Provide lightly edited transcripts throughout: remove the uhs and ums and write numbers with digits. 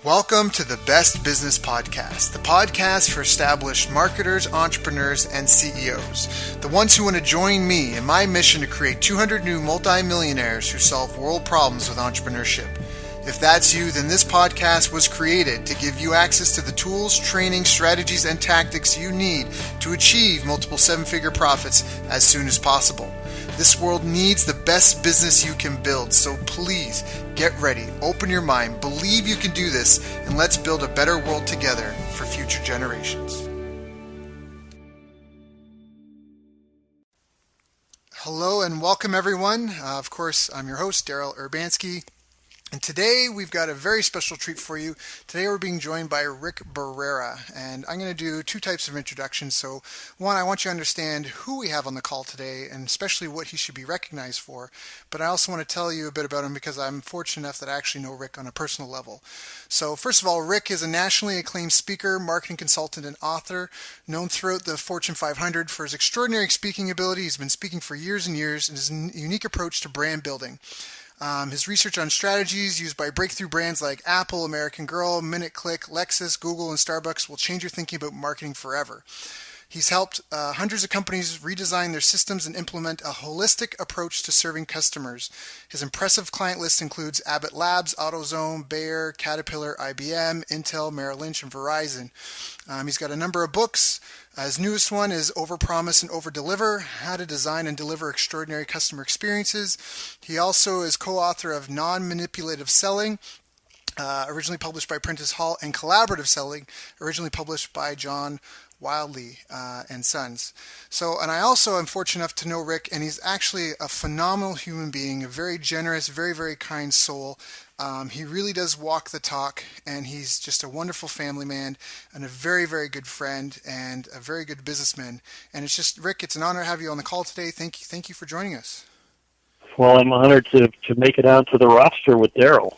Welcome to the Best Business Podcast, the podcast for established marketers, entrepreneurs, and CEOs, the ones who want to join me in my mission to create 200 new multi-millionaires who solve world problems with entrepreneurship. If that's you, then this podcast was created to give you access to the tools, training, strategies, and tactics you need to achieve multiple seven-figure profits as soon as possible. This world needs the best business you can build, so please get ready, open your mind, believe you can do this, and let's build a better world together for future generations. Hello and welcome everyone. Of course, I'm your host, Daryl Urbanski. And today we've got a very special treat for you. Today we're being joined by Rick Barrera, and I'm going to do two types of introductions. So one, I want you to understand who we have on the call today and especially what he should be recognized for. But I also want to tell you a bit about him because I'm fortunate enough that I actually know Rick on a personal level. So first of all, Rick is a nationally acclaimed speaker, marketing consultant, and author, known throughout the Fortune 500 for his extraordinary speaking ability. He's been speaking for years and years, and his unique approach to brand building. His research on strategies used by breakthrough brands like Apple, American Girl, Minute Click, Lexus, Google, and Starbucks will change your thinking about marketing forever. He's helped hundreds of companies redesign their systems and implement a holistic approach to serving customers. His impressive client list includes Abbott Labs, AutoZone, Bayer, Caterpillar, IBM, Intel, Merrill Lynch, and Verizon. He's got a number of books. His newest one is Overpromise and Overdeliver, How to Design and Deliver Extraordinary Customer Experiences. He also is co-author of Non-Manipulative Selling, originally published by Prentice Hall, and Collaborative Selling, originally published by John Wiley and Sons. So, and I also am fortunate enough to know Rick, and he's actually a phenomenal human being, a very generous, very, very kind soul. He really does walk the talk, and he's just a wonderful family man and a very, very good friend and a very good businessman. And it's just, Rick, it's an honor to have you on the call today. Thank you for joining us. Well, I'm honored to make it onto the roster with Daryl.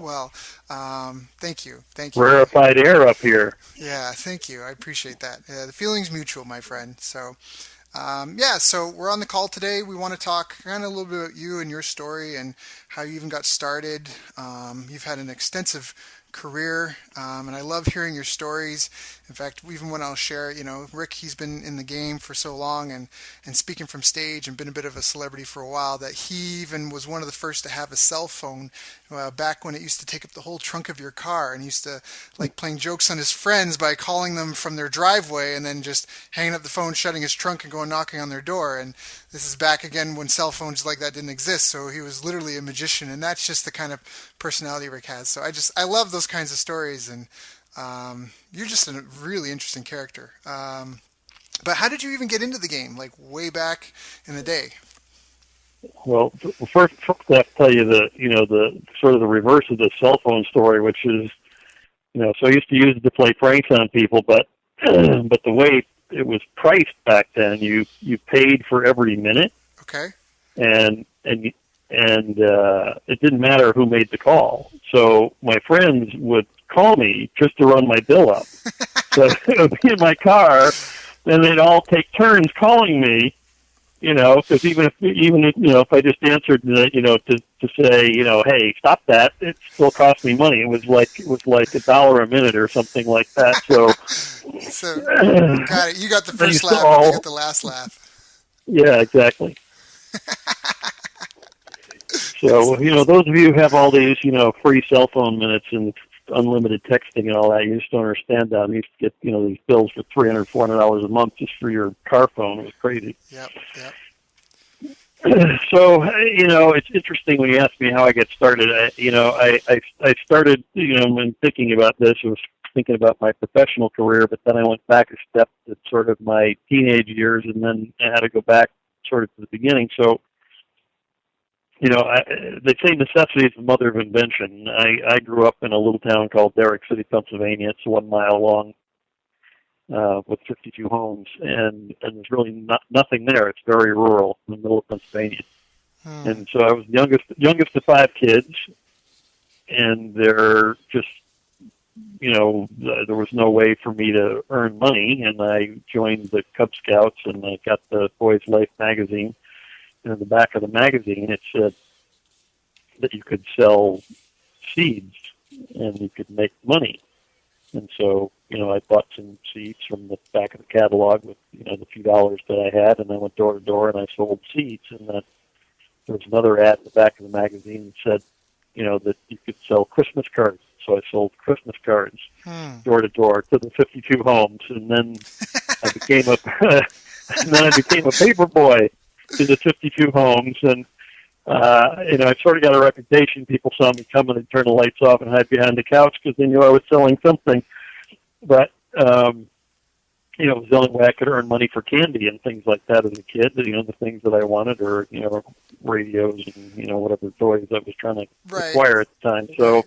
Well, thank you. Rarefied air up here. Yeah, thank you. I appreciate that. The feeling's mutual, my friend. So, so we're on the call today. We want to talk kind of a little bit about you and your story and how you even got started. You've had an extensive career, and I love hearing your stories. In fact, even when I'll share, Rick, he's been in the game for so long and speaking from stage and been a bit of a celebrity for a while that he even was one of the first to have a cell phone back when it used to take up the whole trunk of your car, and he used to like playing jokes on his friends by calling them from their driveway and then just hanging up the phone, shutting his trunk and going knocking on their door. And this is back again when cell phones like that didn't exist, so he was literally a magician, and that's just the kind of personality Rick has. So I love those kinds of stories, and you're just a really interesting character. But how did you even get into the game, like way back in the day? Well, first I have to tell you the sort of the reverse of the cell phone story, which is, so I used to use it to play pranks on people, but the way it was priced back then, you paid for every minute. Okay. And it didn't matter who made the call. So my friends would call me just to run my bill up. So it would be in my car, and they'd all take turns calling me, because even if I just answered, to say, hey, stop that, it still cost me money. It was like $1 a minute or something like that. So, got it. You got the first laugh, but they got the last laugh. Yeah, exactly. So, those of you who have all these, free cell phone minutes and unlimited texting and all that, you just don't understand that. You used to get, these bills for $300, $400 a month just for your car phone. It was crazy. Yep. So, it's interesting when you ask me how I get started. I started, when thinking about this, I was thinking about my professional career, but then I went back a step to sort of my teenage years, and then I had to go back sort of to the beginning. So, they say necessity is the mother of invention. I grew up in a little town called Derrick City, Pennsylvania. It's 1 mile long, with 52 homes, and there's really nothing there. It's very rural in the middle of Pennsylvania. And so I was youngest of 5 kids, and they're just, there was no way for me to earn money, and I joined the Cub Scouts, and I got the Boys Life magazine. And in the back of the magazine, it said that you could sell seeds, and you could make money. And so, I bought some seeds from the back of the catalog with, the few dollars that I had, and I went door to door and I sold seeds. And then there was another ad in the back of the magazine that said, that you could sell Christmas cards. So I sold Christmas cards door to door to the 52 homes, and then I became a paper boy to the 52 homes, and I sort of got a reputation. People saw me come and they'd turn the lights off and hide behind the couch because they knew I was selling something. But it was the only way I could earn money for candy and things like that as a kid. The things that I wanted, or radios and whatever toys I was trying to acquire at the time. So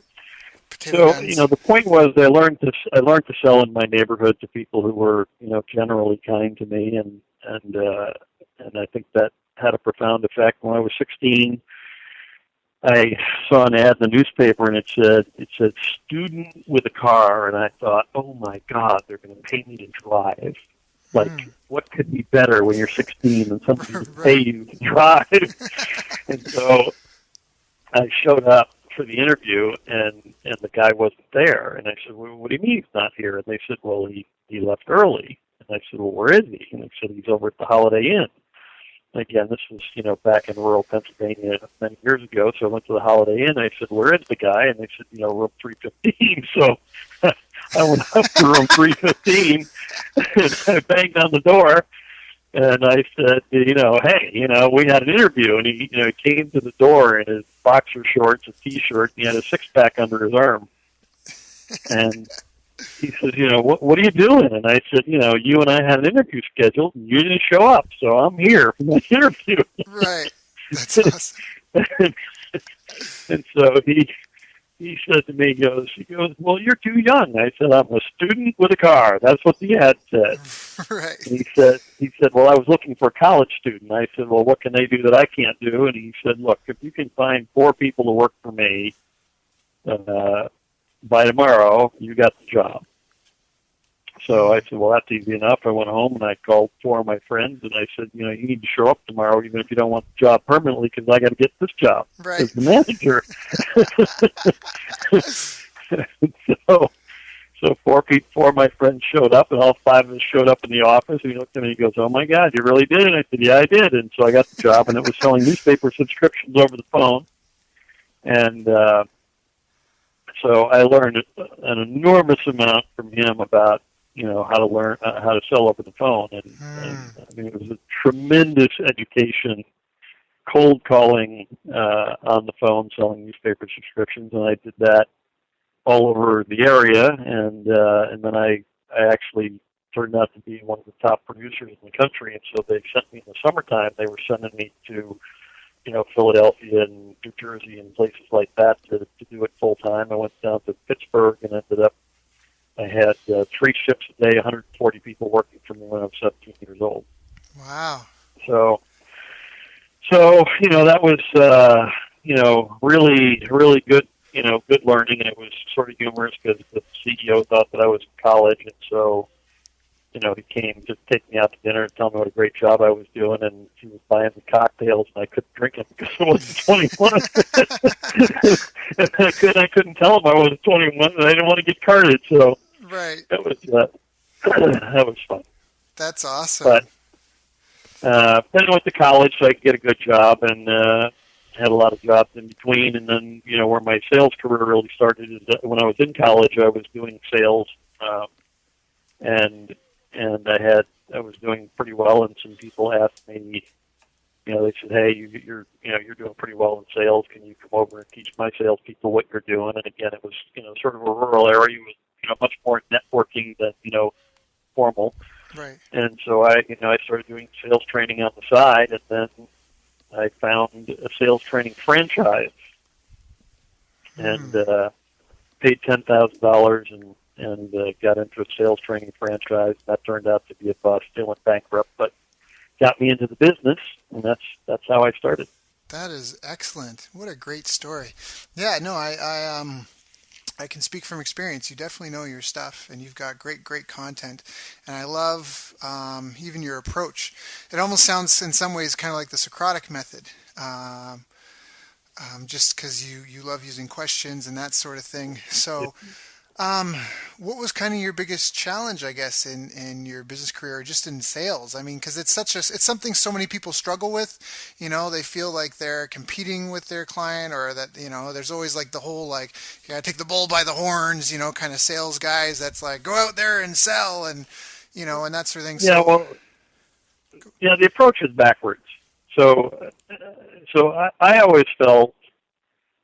the point was I learned to sell in my neighborhood to people who were generally kind to me, and I think that had a profound effect. When I was 16, I saw an ad in the newspaper, and it said student with a car, and I thought, oh my God, they're going to pay me to drive. Like, what could be better when you're 16 and somebody to pay you to drive? And so I showed up for the interview, and the guy wasn't there. And I said, well, what do you mean he's not here? And they said, well, he left early. And I said, well, where is he? And they said, he's over at the Holiday Inn. Again, this was, back in rural Pennsylvania many years ago. So I went to the Holiday Inn. I said, where is the guy? And they said, room 315. So I went up to room 315 and I banged on the door. And I said, hey, we had an interview. And he, came to the door in his boxer shorts, a T-shirt, and he had a six-pack under his arm. And he says, what are you doing? And I said, you and I had an interview scheduled, and you didn't show up, so I'm here for my interview. Right. That's awesome. And so he said to me, he goes, well, you're too young. I said, I'm a student with a car. That's what the ad said. Right. And he said, well, I was looking for a college student. I said, well, what can they do that I can't do? And he said, look, if you can find 4 people to work for me, by tomorrow, you got the job. So I said, well, that's easy enough. I went home and I called 4 of my friends and I said, you need to show up tomorrow even if you don't want the job permanently because I got to get this job as the manager. So 4 of my friends showed up, and all 5 of us showed up in the office. And he looked at me and he goes, oh, my God, you really did? And I said, yeah, I did. And so I got the job, and it was selling newspaper subscriptions over the phone. And so I learned an enormous amount from him about, how to learn how to sell over the phone. And I mean, it was a tremendous education, cold calling on the phone, selling newspaper subscriptions. And I did that all over the area. And then I actually turned out to be one of the top producers in the country. And so they sent me in the summertime. They were sending me to Philadelphia and New Jersey and places like that to do it full time. I went down to Pittsburgh and ended up, I had 3 shifts a day, 140 people working for me when I was 17 years old. Wow. So that was, really, really good, good learning. And it was sort of humorous because the CEO thought that I was in college. And so, he came to take me out to dinner and tell me what a great job I was doing, and he was buying the cocktails, and I couldn't drink them because I wasn't 21. And I couldn't tell him I wasn't 21, and I didn't want to get carded. So that was fun. That's awesome. But then I went to college so I could get a good job, and had a lot of jobs in between. And then, where my sales career really started is that when I was in college, I was doing sales, and I was doing pretty well, and some people asked me, they said, hey, you're doing pretty well in sales. Can you come over and teach my salespeople what you're doing? And again, it was, sort of a rural area with, much more networking than, formal. Right. And so I started doing sales training on the side, and then I found a sales training franchise and paid $10,000 and got into a sales training franchise. That turned out to be a bust. It went bankrupt, but got me into the business, and that's how I started. That is excellent. What a great story. Yeah, no, I can speak from experience. You definitely know your stuff, and you've got great content. And I love even your approach. It almost sounds in some ways kind of like the Socratic method. just because you love using questions and that sort of thing. So, um, what was kind of your biggest challenge, I guess, in your business career or just in sales? I mean, because it's something so many people struggle with. They feel like they're competing with their client, or that there's always like the whole like you gotta take the bull by the horns, kind of sales guys. That's like go out there and sell, and and that sort of thing. Yeah, So, well, yeah, the approach is backwards. So, I always felt,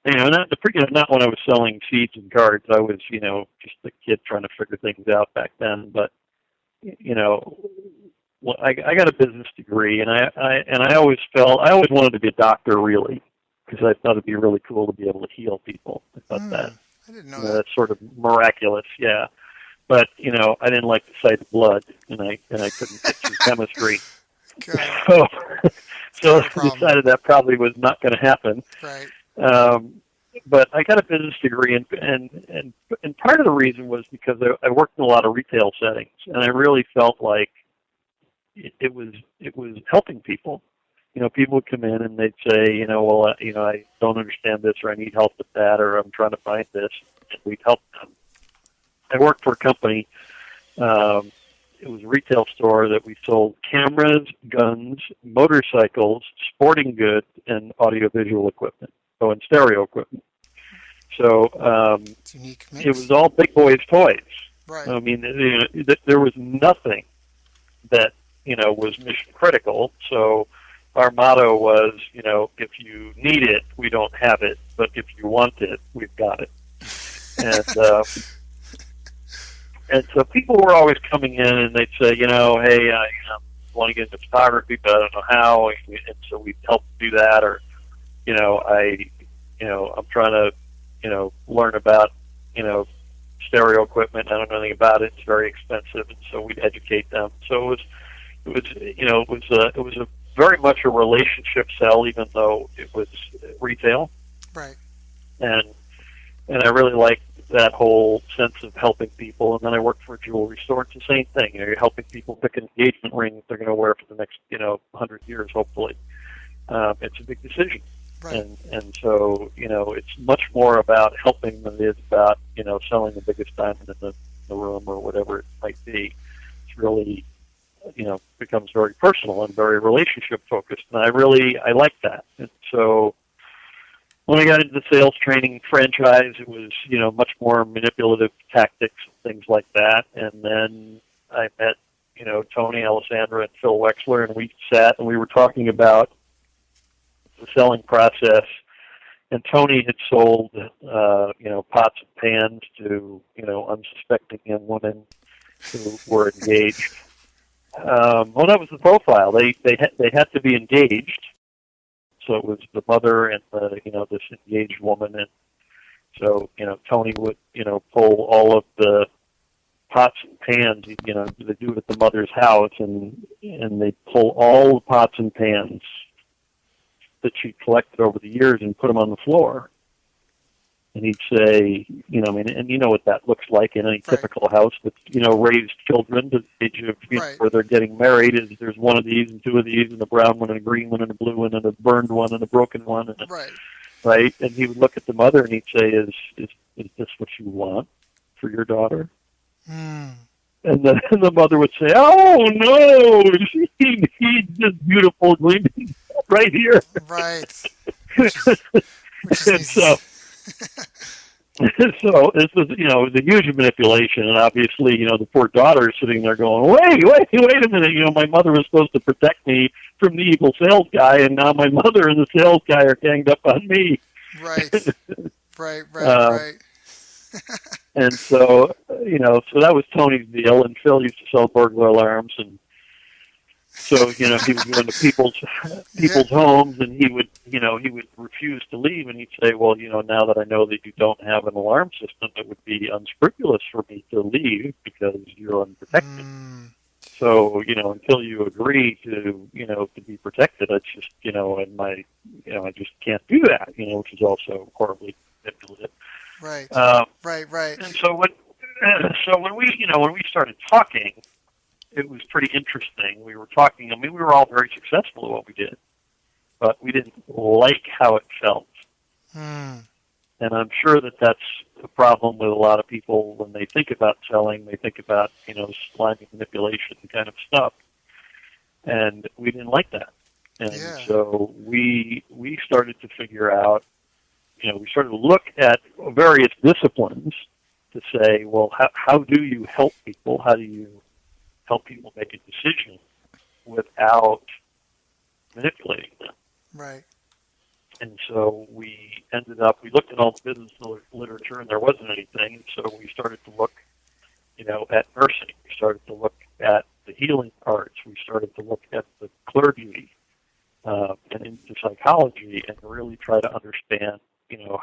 not when I was selling seeds and cards. I was, just a kid trying to figure things out back then. But, well, I got a business degree, and I always wanted to be a doctor, really, because I thought it'd be really cool to be able to heal people. I thought that I didn't know that. that's sort of miraculous, yeah. But I didn't like the sight of blood, and I couldn't get through chemistry. So, so I decided that probably was not going to happen. Right. But I got a business degree, and part of the reason was because I worked in a lot of retail settings, and I really felt like it was helping people. People would come in and they'd say, I don't understand this, or I need help with that, or I'm trying to find this, and we'd help them. I worked for a company. It was a retail store that we sold cameras, guns, motorcycles, sporting goods, and audiovisual equipment, and stereo equipment. So it was all big boys' toys. Right. I mean, there was nothing that was mission critical. So our motto was, if you need it, we don't have it, but if you want it, we've got it. And so people were always coming in and they'd say, hey, I want to get into photography, but I don't know how. And so we'd help do that. Or, I'm trying to, learn about, stereo equipment. I don't know anything about it. It's very expensive. And so we'd educate them. So it was a very much a relationship sell, even though it was retail. Right. And I really liked that whole sense of helping people. And then I worked for a jewelry store. It's the same thing. You're helping people pick an engagement ring that they're going to wear for the next 100 years, hopefully. It's a big decision. Right. And so it's much more about helping than it is about selling the biggest diamond in the room or whatever it might be. It's really becomes very personal and very relationship focused, and I like that. And so when I got into the sales training franchise, it was, much more manipulative tactics and things like that. And then I met, Tony, Alessandra, and Phil Wexler, and we sat and we were talking about the selling process. And Tony had sold, pots and pans to, unsuspecting young women who were engaged. Well, that was the profile. They had to be engaged. So it was the mother and this engaged woman, and so Tony would pull all of the pots and pans. They do it at the mother's house, and they pull all the pots and pans that she collected over the years and put them on the floor. And he'd say, and you know what that looks like in any typical house with, raised children to the age of, where they're getting married, is there's one of these and two of these and a brown one and a green one and a blue one and a burned one and a broken one. And right. And he would look at the mother and he'd say, is this what you want for your daughter? Mm. And the mother would say, oh, no, she needs this beautiful gleaming right here. Right. Which is so, so this was, it was a huge manipulation, and obviously, the poor daughter is sitting there going, wait a minute, my mother was supposed to protect me from the evil sales guy, and now my mother and the sales guy are ganged up on me. Right. Right. And so, so that was Tony's deal, and Phil used to sell burglar alarms, and so, he would go into people's homes, and he would refuse to leave, and he'd say, well, now that I know that you don't have an alarm system, it would be unscrupulous for me to leave because you're unprotected. Mm. So, until you agree to, to be protected, it's just, and I just can't do that, which is also horribly manipulative. Right. Right. And so when we started talking, it was pretty interesting. We were talking, we were all very successful at what we did, but we didn't like how it felt. Hmm. And I'm sure that that's a problem with a lot of people when they think about selling. They think about, slimy manipulation kind of stuff. And we didn't like that. And Yeah. so we started to figure out, we started to look at various disciplines to say, well, how do you help people? How do you help people make a decision without manipulating them? Right. And so we looked at all the business literature, and there wasn't anything. And so we started to look, at nursing. We started to look at the healing arts. We started to look at the clergy and into psychology, and really try to understand,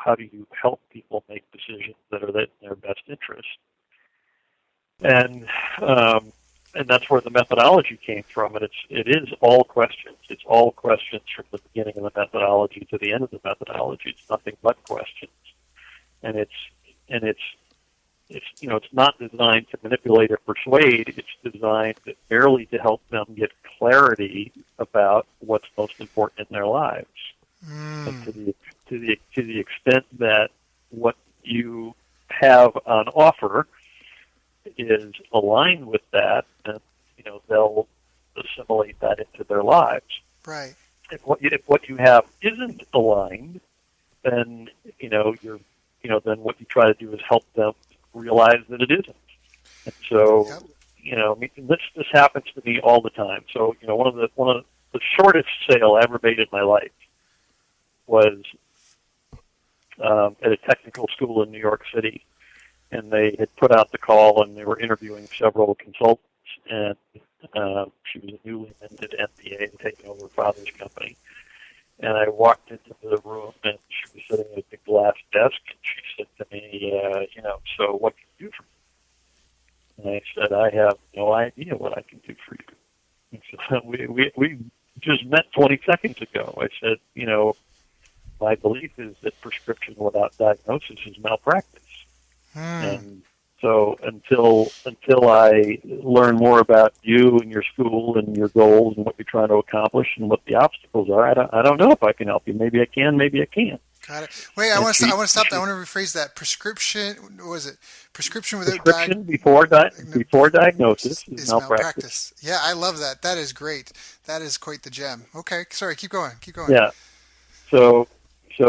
how do you help people make decisions that are in their best interest. And and that's where the methodology came from. And it is all questions. It's all questions from the beginning of the methodology to the end of the methodology. It's nothing but questions. And it's not designed to manipulate or persuade. It's designed merely to help them get clarity about what's most important in their lives. And Mm. to the extent that what you have on offer is aligned with that, and they'll assimilate that into their lives. Right. If what you have isn't aligned, then then what you try to do is help them realize that it isn't. And so Yep. this happens to me all the time. So one of the shortest sale I ever made in my life was at a technical school in New York City. And they had put out the call, and they were interviewing several consultants. And she was a newly minted MBA and taking over her father's company. And I walked into the room, and she was sitting at a big glass desk. And she said to me, so what can you do for me? And I said, I have no idea what I can do for you. And she said, we just met 20 seconds ago. I said, my belief is that prescription without diagnosis is malpractice. Hmm. And so until I learn more about you and your school and your goals and what you're trying to accomplish and what the obstacles are, I don't know if I can help you. Maybe I can, maybe I can't. Got it. Wait, And I want to stop. I want to rephrase that. Prescription. What was it? Prescription without prescription before diagnosis is is malpractice. malpractice. Yeah, I love that. That is great. That is quite the gem. Okay, sorry. Keep going. Keep going. Yeah. So as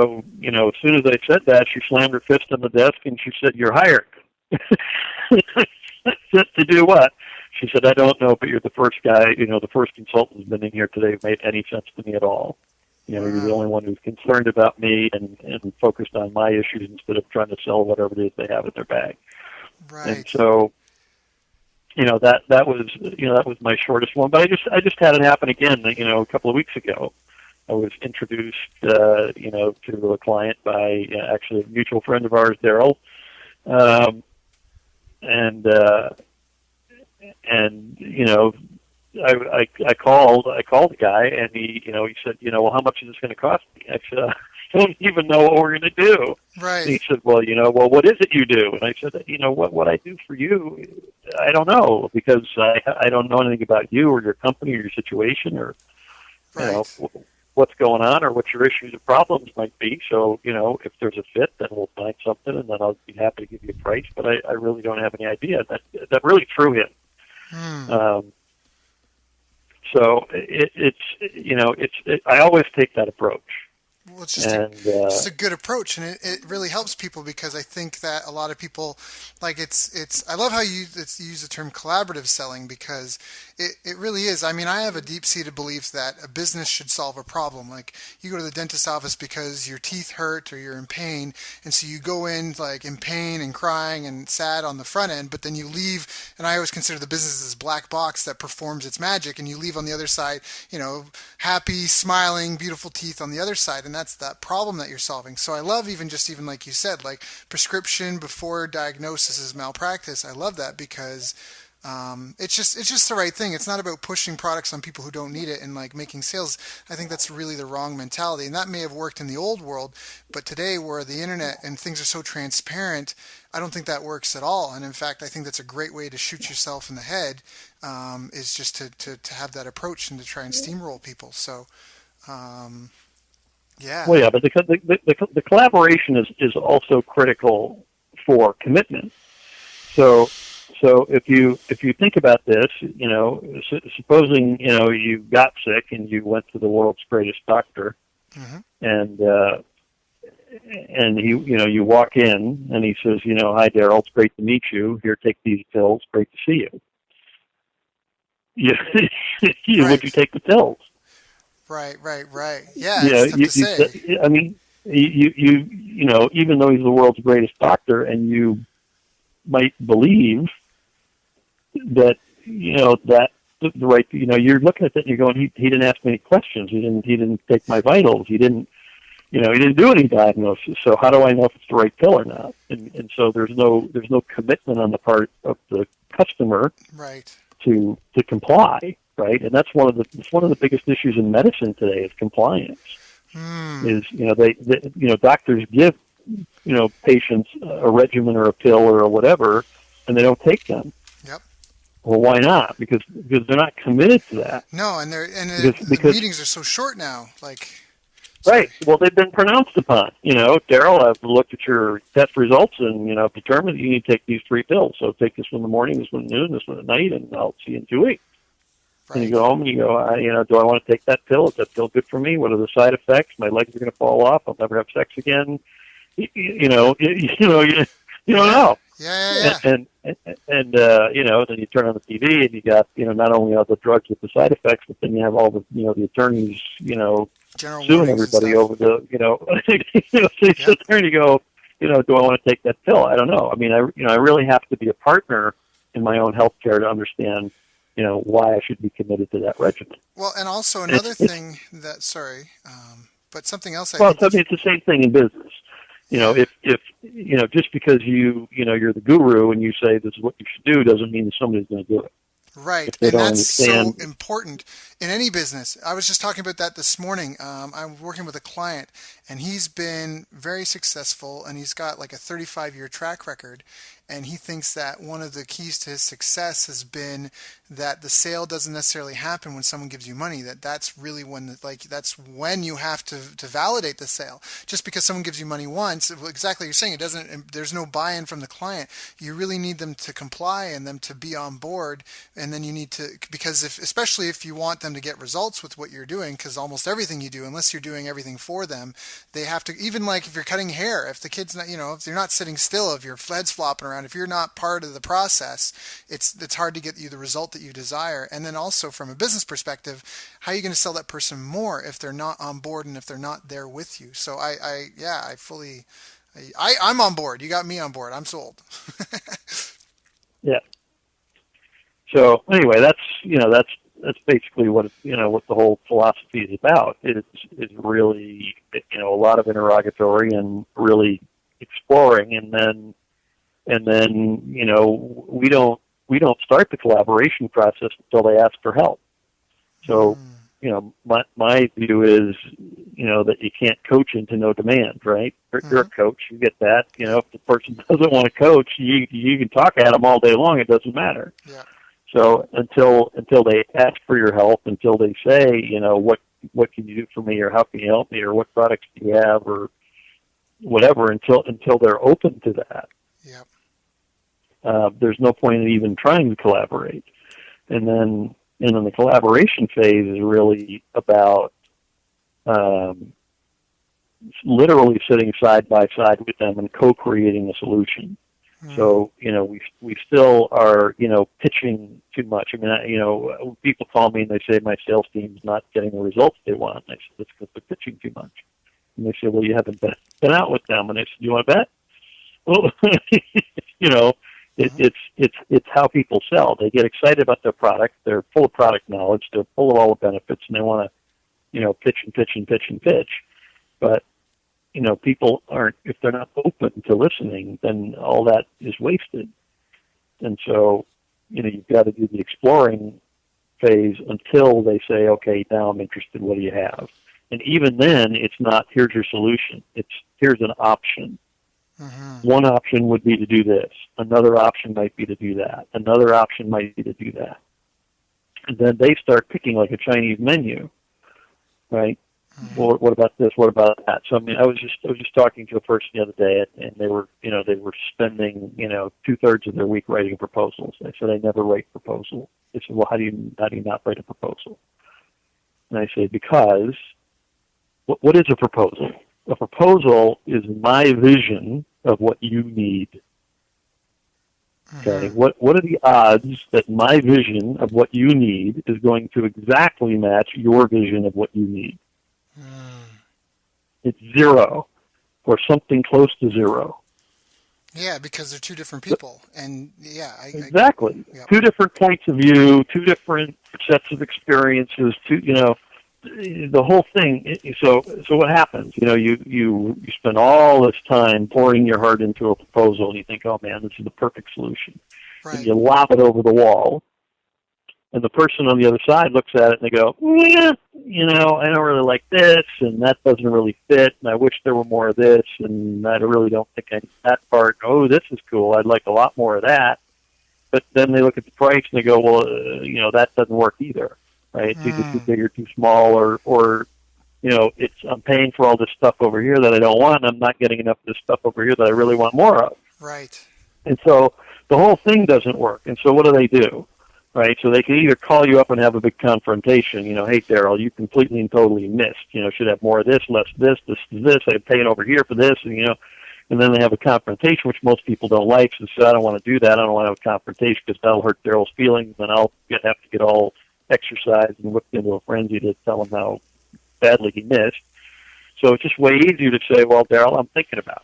soon as I said that, she slammed her fist on the desk and she said, "You're hired." I said, "To do what?" She said, "I don't know, but you're the first guy, the first consultant who's been in here today who made any sense to me at all. You're the Wow. only one who's concerned about me and focused on my issues instead of trying to sell whatever it is they have in their bag." And Right. so, that was my shortest one. But I just had it happen again, a couple of weeks ago. I was introduced, to a client by actually a mutual friend of ours, Daryl, um, and and I called the guy, and he said, well, how much is this going to cost me? I said, I don't even know what we're going to do. And Right. he said, well, what is it you do? And I said, what I do for you, I don't know, because I don't know anything about you or your company or your situation or Right. what's going on or what your issues or problems might be. So, if there's a fit, then we'll find something, and then I'll be happy to give you a price. But I really don't have any idea. That really threw him. Hmm. So I always take that approach, Well, it's and just a good approach, and it really helps people because I think that a lot of people like it's. I love how you use the term collaborative selling because it really is. I mean, I have a deep seated belief that a business should solve a problem. Like you go to the dentist's office because your teeth hurt or you're in pain, and so you go in like in pain and crying and sad on the front end, but then you leave. And I always consider the business as this black box that performs its magic, and you leave on the other side, happy, smiling, beautiful teeth on the other side, and that's that problem that you're solving. So I love even like you said, like prescription before diagnosis is malpractice. I love that because it's just the right thing. It's not about pushing products on people who don't need it and like making sales. I think that's really the wrong mentality, and that may have worked in the old world, but today where the internet and things are so transparent, I don't think that works at all. And in fact, I think that's a great way to shoot yourself in the head. Is just to have that approach and to try and steamroll people. So um, Yeah. Well, yeah, but the collaboration is also critical for commitment. So if you think about this, supposing you got sick and you went to the world's greatest doctor, Mm-hmm. and you walk in and he says, hi Daryl, it's great to meet you. Here, take these pills. Great to see you. Right. Would you take the pills? Right. Yeah, Yeah, it's tough to say. I mean, even though he's the world's greatest doctor, and you might believe that that the right, you're looking at that and you're going, he didn't ask me any questions. He didn't take my vitals. He didn't do any diagnosis. So how do I know if it's the right pill or not? And so there's no commitment on the part of the customer, Right. to comply, right? And that's one of the biggest issues in medicine today is compliance. Is doctors give patients a regimen or a pill or whatever, and they don't take them. Yep. Well, why not? Because they're not committed to that. No, and the meetings are so short now. Sorry. Right. Well, they've been pronounced upon. Daryl, I've looked at your test results and determined that you need to take these 3 pills. So take this one in the morning, this one at noon, this one at night, and I'll see you in 2 weeks. Right. And you go home and you go, do I want to take that pill? Is that pill good for me? What are the side effects? My legs are going to fall off. I'll never have sex again. You don't know. Yeah. And then you turn on the TV and you got, not only all the drugs with the side effects, but then you have all the, the attorneys, General suing everybody over the, so you sit there and you go, do I want to take that pill? I don't know. I mean, I really have to be a partner in my own healthcare to understand, why I should be committed to that regimen. Well, and also another thing that, but something else it's the same thing in business. If just because you're the guru and you say this is what you should do doesn't mean that somebody's going to do it. Right, and that's so important in any business. I was just talking about that this morning. I'm working with a client, and he's been very successful, and he's got like a 35-year track record, and he thinks that one of the keys to his success has been that the sale doesn't necessarily happen when someone gives you money. That's really when that's when you have to validate the sale. Just because someone gives you money once, exactly what you're saying, there's no buy-in from the client. You really need them to comply and them to be on board. And then you need to, because especially if you want them to get results with what you're doing, because almost everything you do, unless you're doing everything for them, they have to, even like if you're cutting hair, if the kid's not, if you're not sitting still, if your head's flopping around, if you're not part of the process, it's hard to get you the result that you desire. And then also from a business perspective, how are you going to sell that person more if they're not on board and if they're not there with you? So I'm on board. You got me on board. I'm sold. Yeah. So anyway, that's basically what what the whole philosophy is about. It's really a lot of interrogatory and really exploring, and then we don't start the collaboration process until they ask for help. So my view is that you can't coach into no demand, right? You're a coach, you get that. If the person doesn't want to coach, you can talk at them all day long. It doesn't matter. Yeah. So until they ask for your help, until they say, what can you do for me, or how can you help me, or what products do you have, or whatever, until they're open to that, there's no point in even trying to collaborate. And then the collaboration phase is really about literally sitting side by side with them and co-creating a solution. So, we still are, pitching too much. I mean, people call me and they say my sales team's not getting the results they want. And I said, it's because they're pitching too much. And they say, well, you haven't been out with them. And I said, do you want to bet? Well, it's how people sell. They get excited about their product. They're full of product knowledge. They're full of all the benefits, and they want to, pitch and pitch and pitch and pitch. But people aren't, if they're not open to listening, then all that is wasted. And so, you've got to do the exploring phase until they say, okay, now I'm interested, what do you have? And even then, it's not, here's your solution. It's, here's an option. Mm-hmm. One option would be to do this. Another option might be to do that. Another option might be to do that. And then they start picking like a Chinese menu, right? Well, what about this? What about that? So I mean, I was just talking to a person the other day, and they were spending 2/3 of their week writing proposals. I said I never write proposals. They said, well, how do you not write a proposal? And I say, because what is a proposal? A proposal is my vision of what you need. Okay, what are the odds that my vision of what you need is going to exactly match your vision of what you need? It's zero, or something close to zero. Yeah, because they're two different people, and exactly. Yep. Two different points of view, two different sets of experiences. The whole thing. So what happens? You spend all this time pouring your heart into a proposal, and you think, oh man, this is the perfect solution. Right. And you lob it over the wall, and the person on the other side looks at it and they go, yeah, I don't really like this, and that doesn't really fit, and I wish there were more of this, and I really don't think I need that part. Oh, this is cool. I'd like a lot more of that. But then they look at the price and they go, well, that doesn't work either, right? It's either too big or too small, or I'm paying for all this stuff over here that I don't want, and I'm not getting enough of this stuff over here that I really want more of. Right. And so the whole thing doesn't work. And so what do? Right, so they can either call you up and have a big confrontation. Hey, Daryl, you completely and totally missed. Should have more of this, less of this, this. I'm paying over here for this, and then they have a confrontation, which most people don't like. So I don't want to do that. I don't want to have a confrontation because that'll hurt Daryl's feelings, and I'll have to get all exercised and whipped into a frenzy to tell him how badly he missed. So it's just way easier to say, well, Daryl, I'm thinking about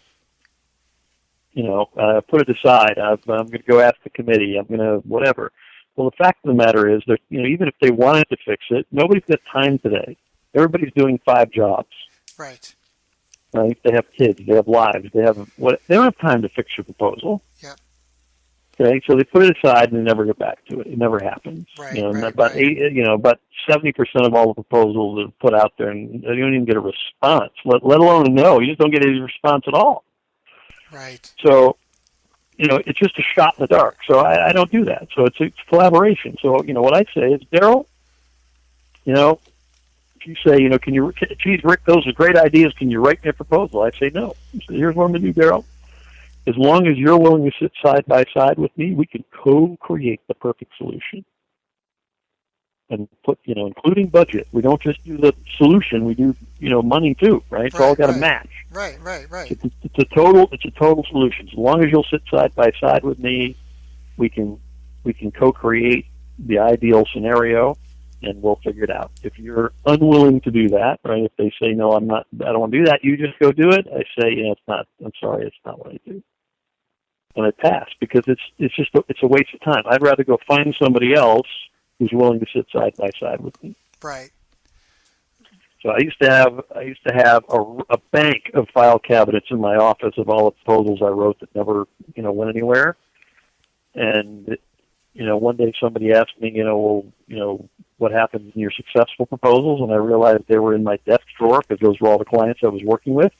it. Put it aside. I'm going to go ask the committee. I'm going to whatever. Well, the fact of the matter is that, even if they wanted to fix it, nobody's got time today. Everybody's doing 5 jobs. Right. Right? They have kids. They have lives. They don't have time to fix your proposal. Yeah. Okay, so they put it aside and they never get back to it. It never happens. Right. About 70% of all the proposals are put out there, and you don't even get a response. Let alone a no. You just don't get any response at all. Right. So, it's just a shot in the dark. So I don't do that. So it's collaboration. So, what I say is, Daryl, if you say, geez, Rick, those are great ideas. Can you write me a proposal? I say no. So here's what I'm going to do, Daryl. As long as you're willing to sit side by side with me, we can co-create the perfect solution. And put, including budget. We don't just do the solution. We do, money too, right? It's all got to match. Right. It's a total solution. As long as you'll sit side by side with me, we can co-create the ideal scenario, and we'll figure it out. If you're unwilling to do that, right? If they say no, I don't want to do that. You just go do it. I say, it's not. I'm sorry, it's not what I do. And I pass because it's a waste of time. I'd rather go find somebody else who's willing to sit side by side with me. Right. So I used to have a bank of file cabinets in my office of all the proposals I wrote that never, went anywhere. And, one day somebody asked me, what happens in your successful proposals? And I realized they were in my desk drawer because those were all the clients I was working with.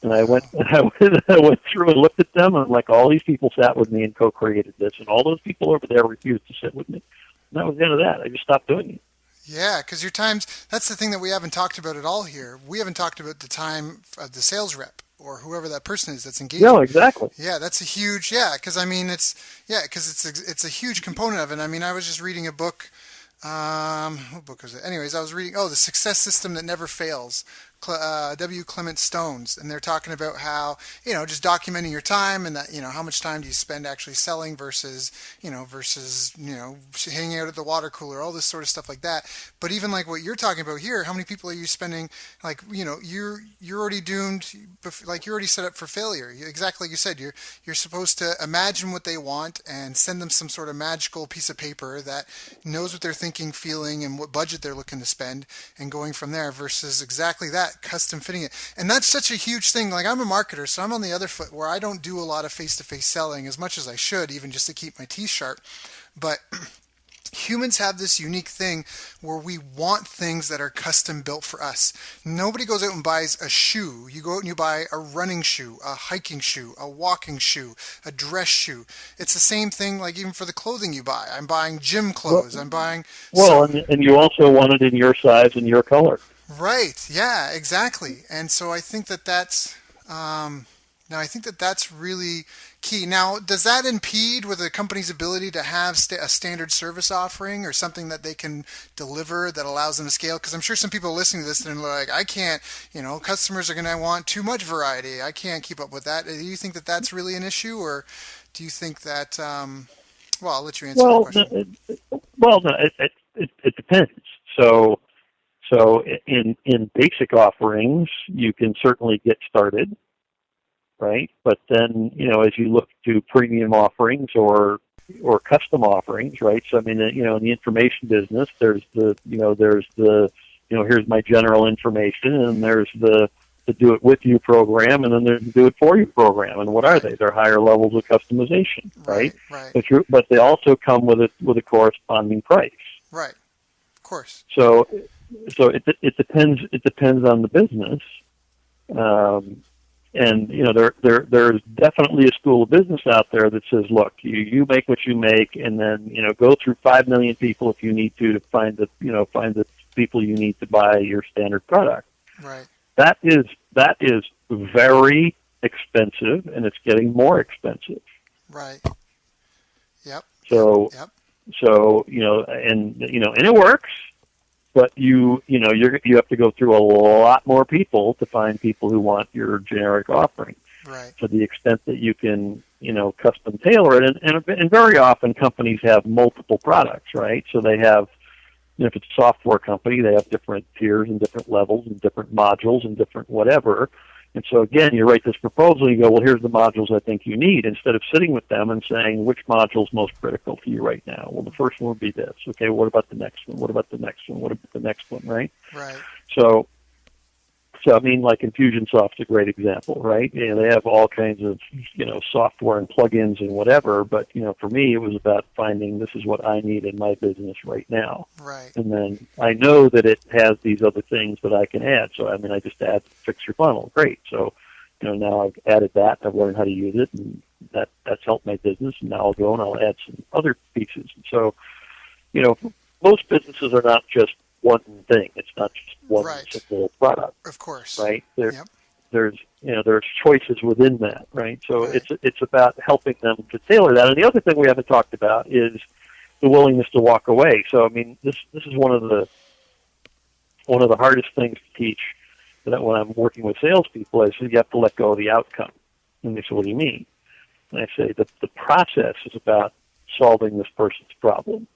And I went through and looked at them, and I'm like, all these people sat with me and co-created this, and all those people over there refused to sit with me. And that was the end of that. I just stopped doing it. Yeah, because that's the thing that we haven't talked about at all here. We haven't talked about the time of the sales rep or whoever that person is that's engaged. No, exactly. Yeah, that's a huge, because it's a huge component of it. I mean, I was just reading a book. What book was it? Anyways, I was reading, The Success System That Never Fails, W. Clement Stone's, and they're talking about how, just documenting your time and that, how much time do you spend actually selling versus hanging out at the water cooler, all this sort of stuff like that. But even like what you're talking about here, how many people are you spending, like, you're already doomed, like you're already set up for failure. Exactly like you said, you're supposed to imagine what they want and send them some sort of magical piece of paper that knows what they're thinking, feeling, and what budget they're looking to spend, and going from there versus exactly that, custom fitting it. And that's such a huge thing. Like, I'm a marketer, so I'm on the other foot where I don't do a lot of face-to-face selling as much as I should, even just to keep my teeth sharp. But humans have this unique thing where we want things that are custom built for us. Nobody goes out and buys a shoe. You go out and you buy a running shoe, a hiking shoe, a walking shoe, a dress shoe. It's the same thing, like even for the clothing you buy. I'm buying gym clothes. And you also want it in your size and your color. Right. Yeah, exactly. And so I think that that's now I think that that's really key. Now, does that impede with a company's ability to have a standard service offering or something that they can deliver that allows them to scale? Because I'm sure some people listening to this and they're like, I can't, customers are going to want too much variety. I can't keep up with that. Do you think that that's really an issue, or do you think that? Well, I'll let you answer that Well, no, question. it depends. So so in basic offerings, you can certainly get started, right? But then, as you look to premium offerings or custom offerings, right? So I mean, in the information business, here's my general information, and there's the do it with you program, and then there's the do it for you program. And what are Right. they? They're higher levels of customization, right? Right. Right. But they also come with a corresponding price. Right. Of course. So it depends on the business. And there's definitely a school of business out there that says, look, you make what you make, and then go through 5 million people if you need to find the people you need to buy your standard product. Right. That is very expensive, and it's getting more expensive. Right. Yep. Yep. So Yep. and it works. But you have to go through a lot more people to find people who want your generic offering. Right. To the extent that you can, custom tailor it, and very often companies have multiple products, right? So they have, if it's a software company, they have different tiers and different levels and different modules and different whatever. And so again, you write this proposal, you go, well, here's the modules I think you need, instead of sitting with them and saying, which module is most critical to you right now? Well, the first one would be this. Okay, what about the next one? What about the next one? What about the next one, right? Right. So I mean, like Infusionsoft's a great example, right? They have all kinds of, software and plugins and whatever, but, for me, it was about finding this is what I need in my business right now. Right. And then I know that it has these other things that I can add. So, I mean, I just add Fix Your Funnel. Great. So, now I've added that, I've learned how to use it, and that's helped my business, and now I'll go and I'll add some other pieces. And so, most businesses are not just one thing. It's not just one Right. simple product, Of course. right? Yep. There's choices within that, right? So Right. it's about helping them to tailor that. And the other thing we haven't talked about is the willingness to walk away. So I mean, this is one of the hardest things to teach. That when I'm working with salespeople, I say you have to let go of the outcome. And they say, what do you mean? And I say the process is about solving this person's problem,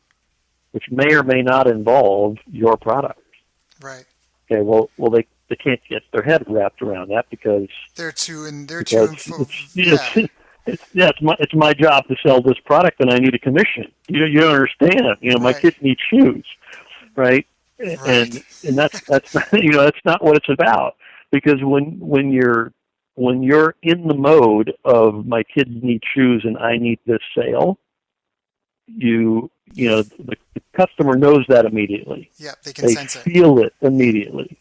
which may or may not involve your product. Right. Okay, well, they can't get their head wrapped around that because it's my job to sell this product, and I need a commission. You don't understand. My Right. kids need shoes, right? Right. And that's not, that's not what it's about. Because when you're in the mode of my kids need shoes and I need this sale, the customer knows that immediately. Yep. They can They sense it. feel it immediately.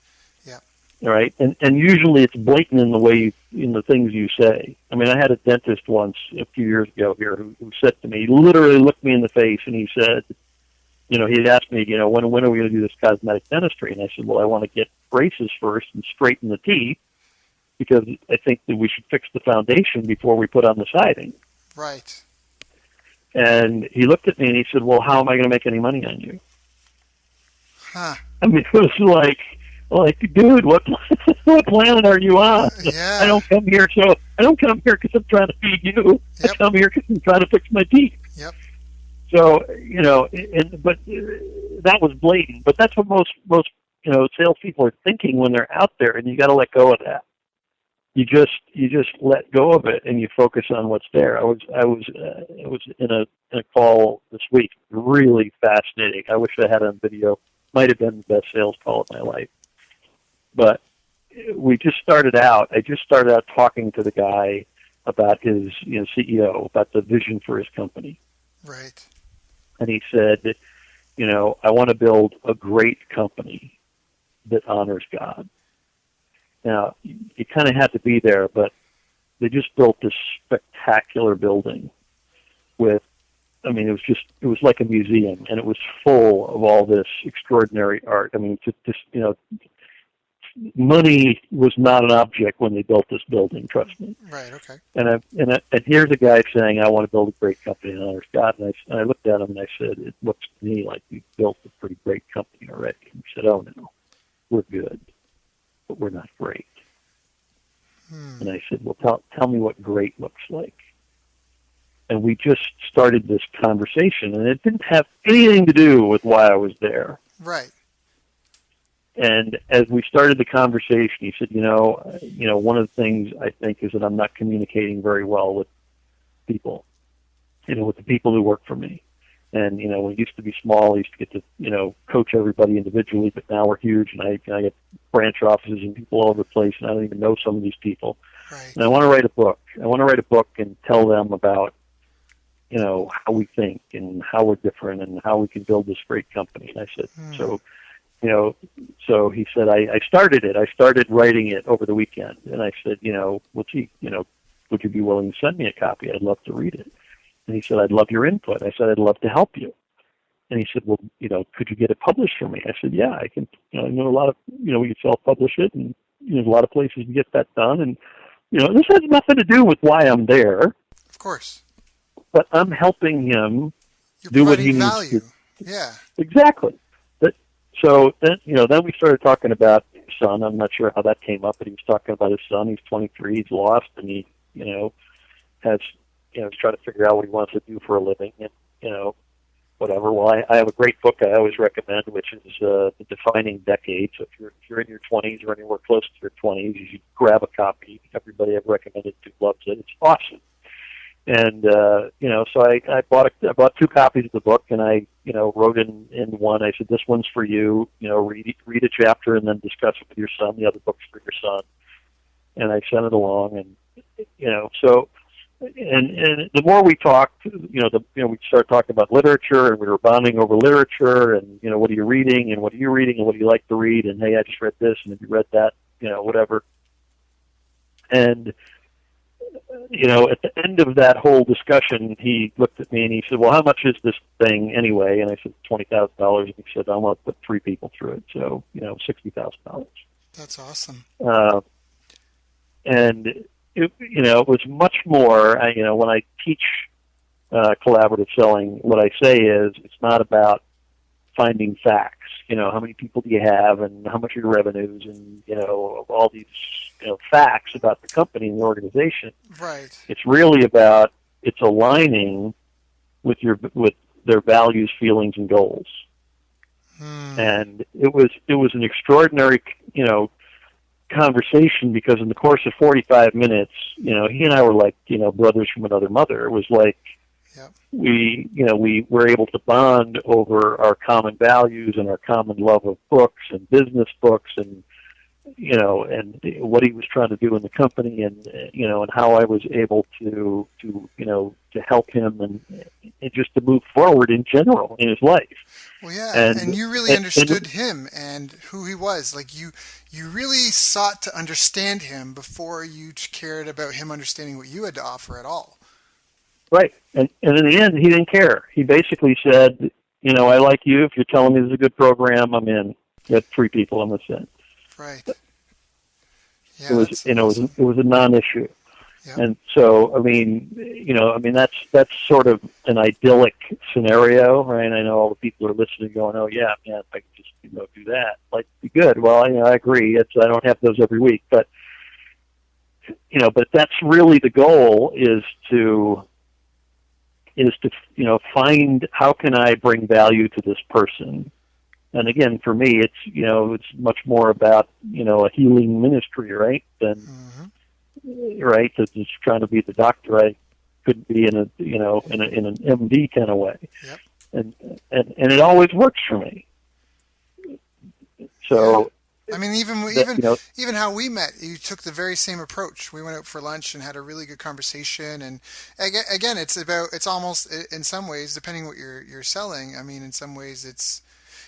Yep. All right, and usually it's blatant in the way in the things you say. I mean, I had a dentist once a few years ago here who said to me, he literally looked me in the face, and he said, he'd asked me, when are we going to do this cosmetic dentistry? And I said, well, I want to get braces first and straighten the teeth because I think that we should fix the foundation before we put on the siding. Right. And he looked at me and he said, well, how am I going to make any money on you? Huh. I mean, it was like, dude, what planet are you on? Yeah. I don't come here because I'm trying to feed you. Yep. I come here because I'm trying to fix my teeth. Yep. So but that was blatant. But that's what most salespeople are thinking when they're out there, and you got to let go of that. You just let go of it and you focus on what's there. I was in a call this week, really fascinating. I wish I had it on video. Might have been the best sales call of my life. But I just started out talking to the guy about his CEO, about the vision for his company. Right. And he said, I want to build a great company that honors God. Now, you kind of had to be there, but they just built this spectacular building it was like a museum, and it was full of all this extraordinary art. I mean, money was not an object when they built this building. Trust me. Right. Okay. And here's a guy saying, "I want to build a great company and honors God." And I looked at him and I said, "It looks to me like you built a pretty great company already." And he said, "Oh no, we're good, but we're not great." And I said, "Well, tell me what great looks like." And we just started this conversation, and it didn't have anything to do with why I was there. Right. And as we started the conversation, he said, one of the things I think is that I'm not communicating very well with people, with the people who work for me. And, when we used to be small, I used to get to, coach everybody individually, but now we're huge, and I get branch offices and people all over the place, and I don't even know some of these people. Right. And I want to write a book. I want to write a book and tell them about, how we think and how we're different and how we can build this great company. And I said, so he said, I started it. I started writing it over the weekend. And I said, would you be willing to send me a copy? I'd love to read it. And he said, I'd love your input. I said, I'd love to help you. And he said, well, could you get it published for me? I said, yeah, I can. I know a lot of, we can self-publish it, and there's a lot of places to get that done. And, this has nothing to do with why I'm there. Of course. But I'm helping him You're do what he value. needs to. Yeah. Exactly. So then we started talking about his son. I'm not sure how that came up, but he was talking about his son. He's 23. He's lost, and he, has, he's trying to figure out what he wants to do for a living, and whatever. Well, I have a great book I always recommend, which is The Defining Decade. So if you're in your 20s or anywhere close to your 20s, you should grab a copy. Everybody I've recommended to loves it. It's awesome. And so I bought 2 copies of the book, and I wrote in one. I said, this one's for you. Read a chapter and then discuss it with your son. The other book's for your son. And I sent it along, and so and the more we talked, we started talking about literature, and we were bonding over literature, and what are you reading, and what are you reading, and what do you like to read, and hey, I just read this, and have you read that, whatever. And at the end of that whole discussion, he looked at me and he said, well, how much is this thing anyway? And I said, $20,000. And he said, I want to put 3 people through it. So, $60,000. That's awesome. And it was much more, when I teach collaborative selling, what I say is it's not about finding facts. How many people do you have, and how much are your revenues, and all these facts about the company and the organization. Right. It's really about aligning with their values, feelings, and goals. And it was an extraordinary conversation, because in the course of 45 minutes, he and I were like brothers from another mother. It was like. Yep. We were able to bond over our common values and our common love of books and business books, and and what he was trying to do in the company, and and how I was able to help him and just to move forward in general in his life. Well, yeah, and you really understood him and who he was. Like you really sought to understand him before you cared about him understanding what you had to offer at all. Right. And in the end, he didn't care. He basically said, I like you. If you're telling me this is a good program, I'm in. You have 3 people, I'm going to send. Right. Yeah, it was a non-issue. Yep. And so, that's sort of an idyllic scenario, right? I know all the people are listening going, oh, yeah, man, if I could just, do that, like, be good. Well, I agree. I don't have those every week, but that's really the goal, is to find how can I bring value to this person. And again, for me, it's much more about a healing ministry, right? Than right, to just trying to be the doctor I could be in an MD kind of way. Yep. And it always works for me. So. I mean, even how we met, you took the very same approach. We went out for lunch and had a really good conversation. And again, it's almost, in some ways, depending what you're selling. I mean, in some ways,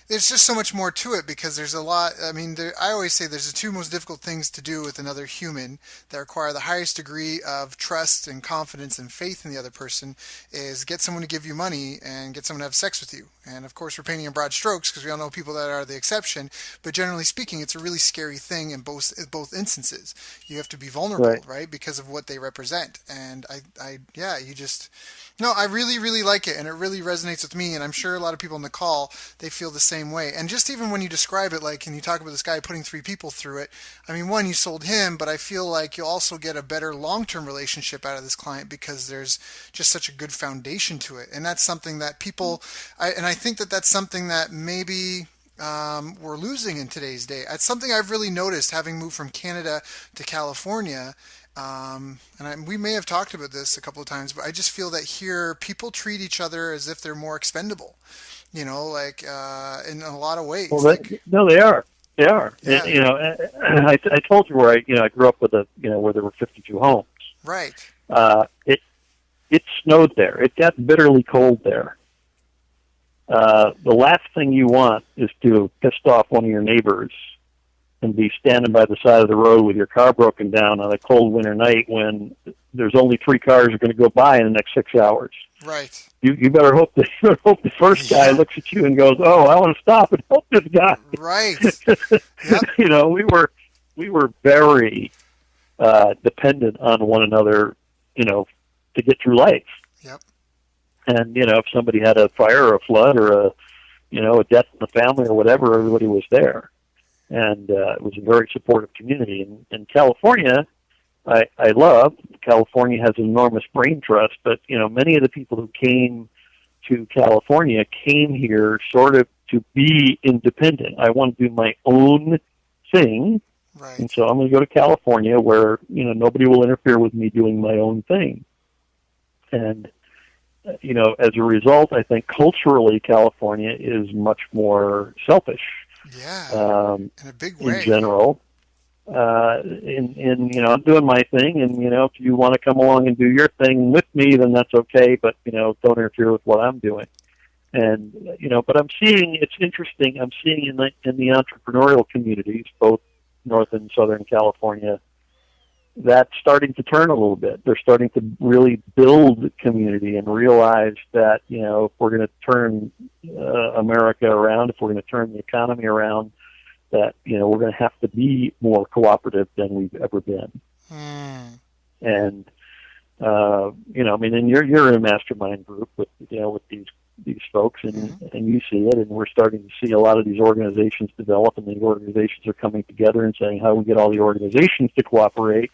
there's just so much more to it because there's a lot. I mean, I always say there's the two most difficult things to do with another human that require the highest degree of trust and confidence and faith in the other person is get someone to give you money and get someone to have sex with you. And of course, we're painting in broad strokes because we all know people that are the exception. But generally speaking, it's a really scary thing in both instances. You have to be vulnerable, Right. right, because of what they represent. And yeah, you just no, I really, really like it, and it really resonates with me, and I'm sure a lot of people on the call, they feel the same way. And just even when you describe it, like, and you talk about this guy putting three people through it, I mean, one, you sold him, but I feel like you'll also get a better long-term relationship out of this client because there's just such a good foundation to it. And that's something that people, and I think that that's something that maybe we're losing in today's day. It's something I've really noticed having moved from Canada to California. We may have talked about this a couple of times, but I just feel that here people treat each other as if they're more expendable, like in a lot of Well, ways. Like, no, they are. They are. yeah, I told you where I grew up with where there were 52 homes. right. Uh, it it snowed there. It got bitterly cold there. The last thing you want is to piss off one of your neighbors and be standing by the side of the road with your car broken down on a cold winter night when there's only 3 cars are going to go by in the next 6 hours. Right. You better hope the first guy looks at you and goes, "Oh, I want to stop and help this guy." Right. Yep. We were very dependent on one another, to get through life. Yep. And if somebody had a fire or a flood or a death in the family or whatever, everybody was there. And it was a very supportive community. In California, I love. California has enormous brain trust, but many of the people who came to California came here sort of to be independent. I want to do my own thing, Right. and so I'm going to go to California where nobody will interfere with me doing my own thing. And as a result, I think culturally California is much more selfish. Yeah. In a big way. In general. I'm doing my thing, and if you want to come along and do your thing with me, then that's okay. But don't interfere with what I'm doing. And but I'm seeing, it's interesting. I'm seeing in the entrepreneurial communities, both North and Southern California, that's starting to turn a little bit. They're starting to really build community and realize that if we're going to turn America around, if we're going to turn the economy around, that we're going to have to be more cooperative than we've ever been. And and you're in a mastermind group with these folks, and you see it, and we're starting to see a lot of these organizations develop, and the organizations are coming together and saying, how do we get all the organizations to cooperate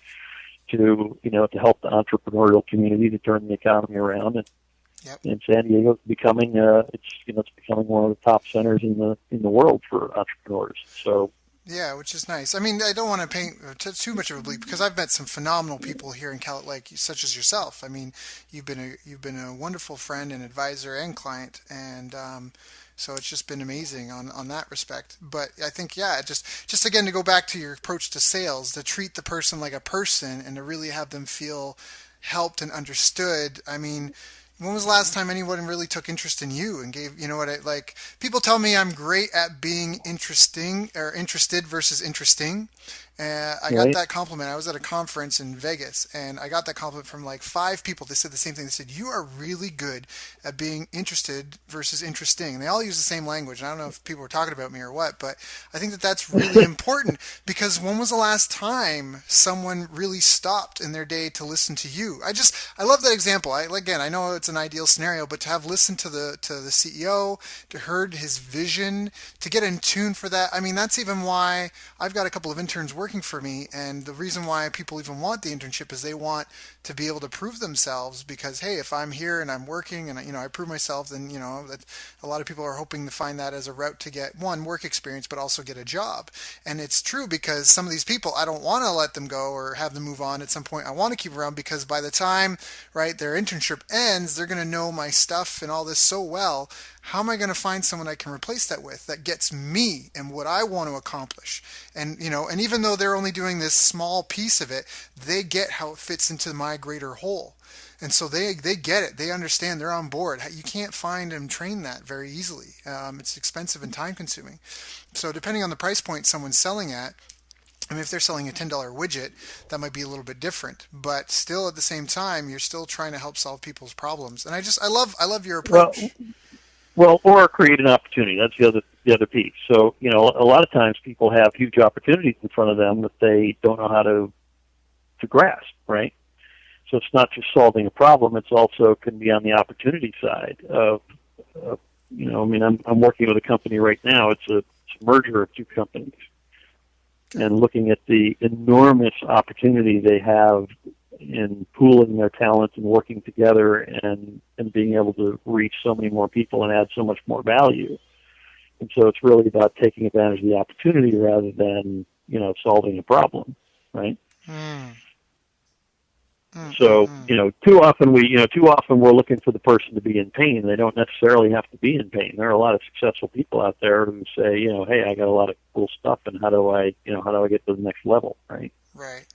to help the entrepreneurial community to turn the economy around. And and San Diego is becoming it's becoming one of the top centers in the world for entrepreneurs. So yeah, which is nice. I mean, I don't want to paint too much of a bleak because I've met some phenomenal people here in Cal, like such as yourself. I mean, you've been a wonderful friend and advisor and client, and so it's just been amazing on that respect. But I think just again to go back to your approach to sales, to treat the person like a person and to really have them feel helped and understood. I mean, when was the last time anyone really took interest in you and gave, like, people tell me I'm great at being interesting or interested versus interesting. I got that compliment. I was at a conference in Vegas, and I got that compliment from like 5 people. They said the same thing. They said, you are really good at being interested versus interesting. And they all use the same language. And I don't know if people were talking about me or what, but I think that that's really important because when was the last time someone really stopped in their day to listen to you? I love that example. I know it's an ideal scenario, but to have listened to the CEO, to heard his vision, to get in tune for that. I mean, that's even why I've got a couple of interns working for me, and the reason why people even want the internship is they want to be able to prove themselves because, hey, if I'm here and I'm working and I prove myself, then that a lot of people are hoping to find that as a route to get one, work experience, but also get a job. And it's true because some of these people, I don't want to let them go or have them move on at some point. I want to keep around because by the time their internship ends, they're going to know my stuff and all this so well. How am I going to find someone I can replace that with that gets me and what I want to accomplish? And and even though they're only doing this small piece of it, they get how it fits into my greater whole. And so they get it. They understand. They're on board. You can't find and train that very easily. It's expensive and time consuming. So depending on the price point someone's selling at, I mean, if they're selling a $10 widget, that might be a little bit different. But still, at the same time, you're still trying to help solve people's problems. And I love your Well, approach. well, or create an opportunity. That's the other piece. So, a lot of times people have huge opportunities in front of them that they don't know how to grasp, right? So it's not just solving a problem; it's also can be on the opportunity side of I mean, I'm working with a company right now. It's a merger of two companies, and looking at the enormous opportunity they have in pooling their talents and working together and being able to reach so many more people and add so much more value. And so it's really about taking advantage of the opportunity rather than, solving a problem, right? Mm. Mm, So, mm, mm. too often we're looking for the person to be in pain. They don't necessarily have to be in pain. There are a lot of successful people out there who say, hey, I got a lot of cool stuff, and how do I get to the next level, right? Right,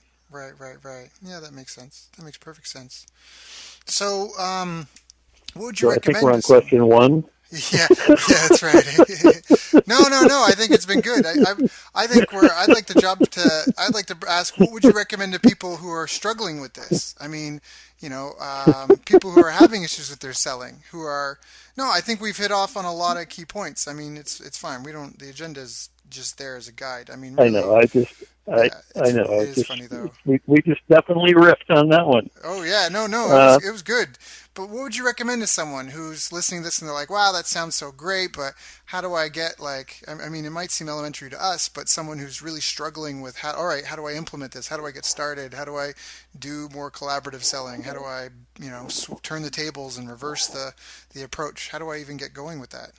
right. Yeah, that makes sense. That makes perfect sense. So, what would you So I think recommend we're to on someone? question one. Yeah, yeah, that's right. No. I think it's been good. I think I'd like to ask, what would you recommend to people who are struggling with this? I mean, people who are having issues with their selling, who are. No, I think we've hit off on a lot of key points. I mean, it's fine. We don't. The agenda is just there as a guide. I mean, I really, know. yeah. I know. It is funny though. We just definitely riffed on that one. Oh yeah, no, Uh, it was good. But what would you recommend to someone who's listening to this and they're like, "Wow, that sounds so great," but how do I get like? I mean, it might seem elementary to us, but someone who's really struggling with all right, how do I implement this? How do I get started? How do I do more collaborative selling? How do I, turn the tables and reverse the approach? How do I even get going with that?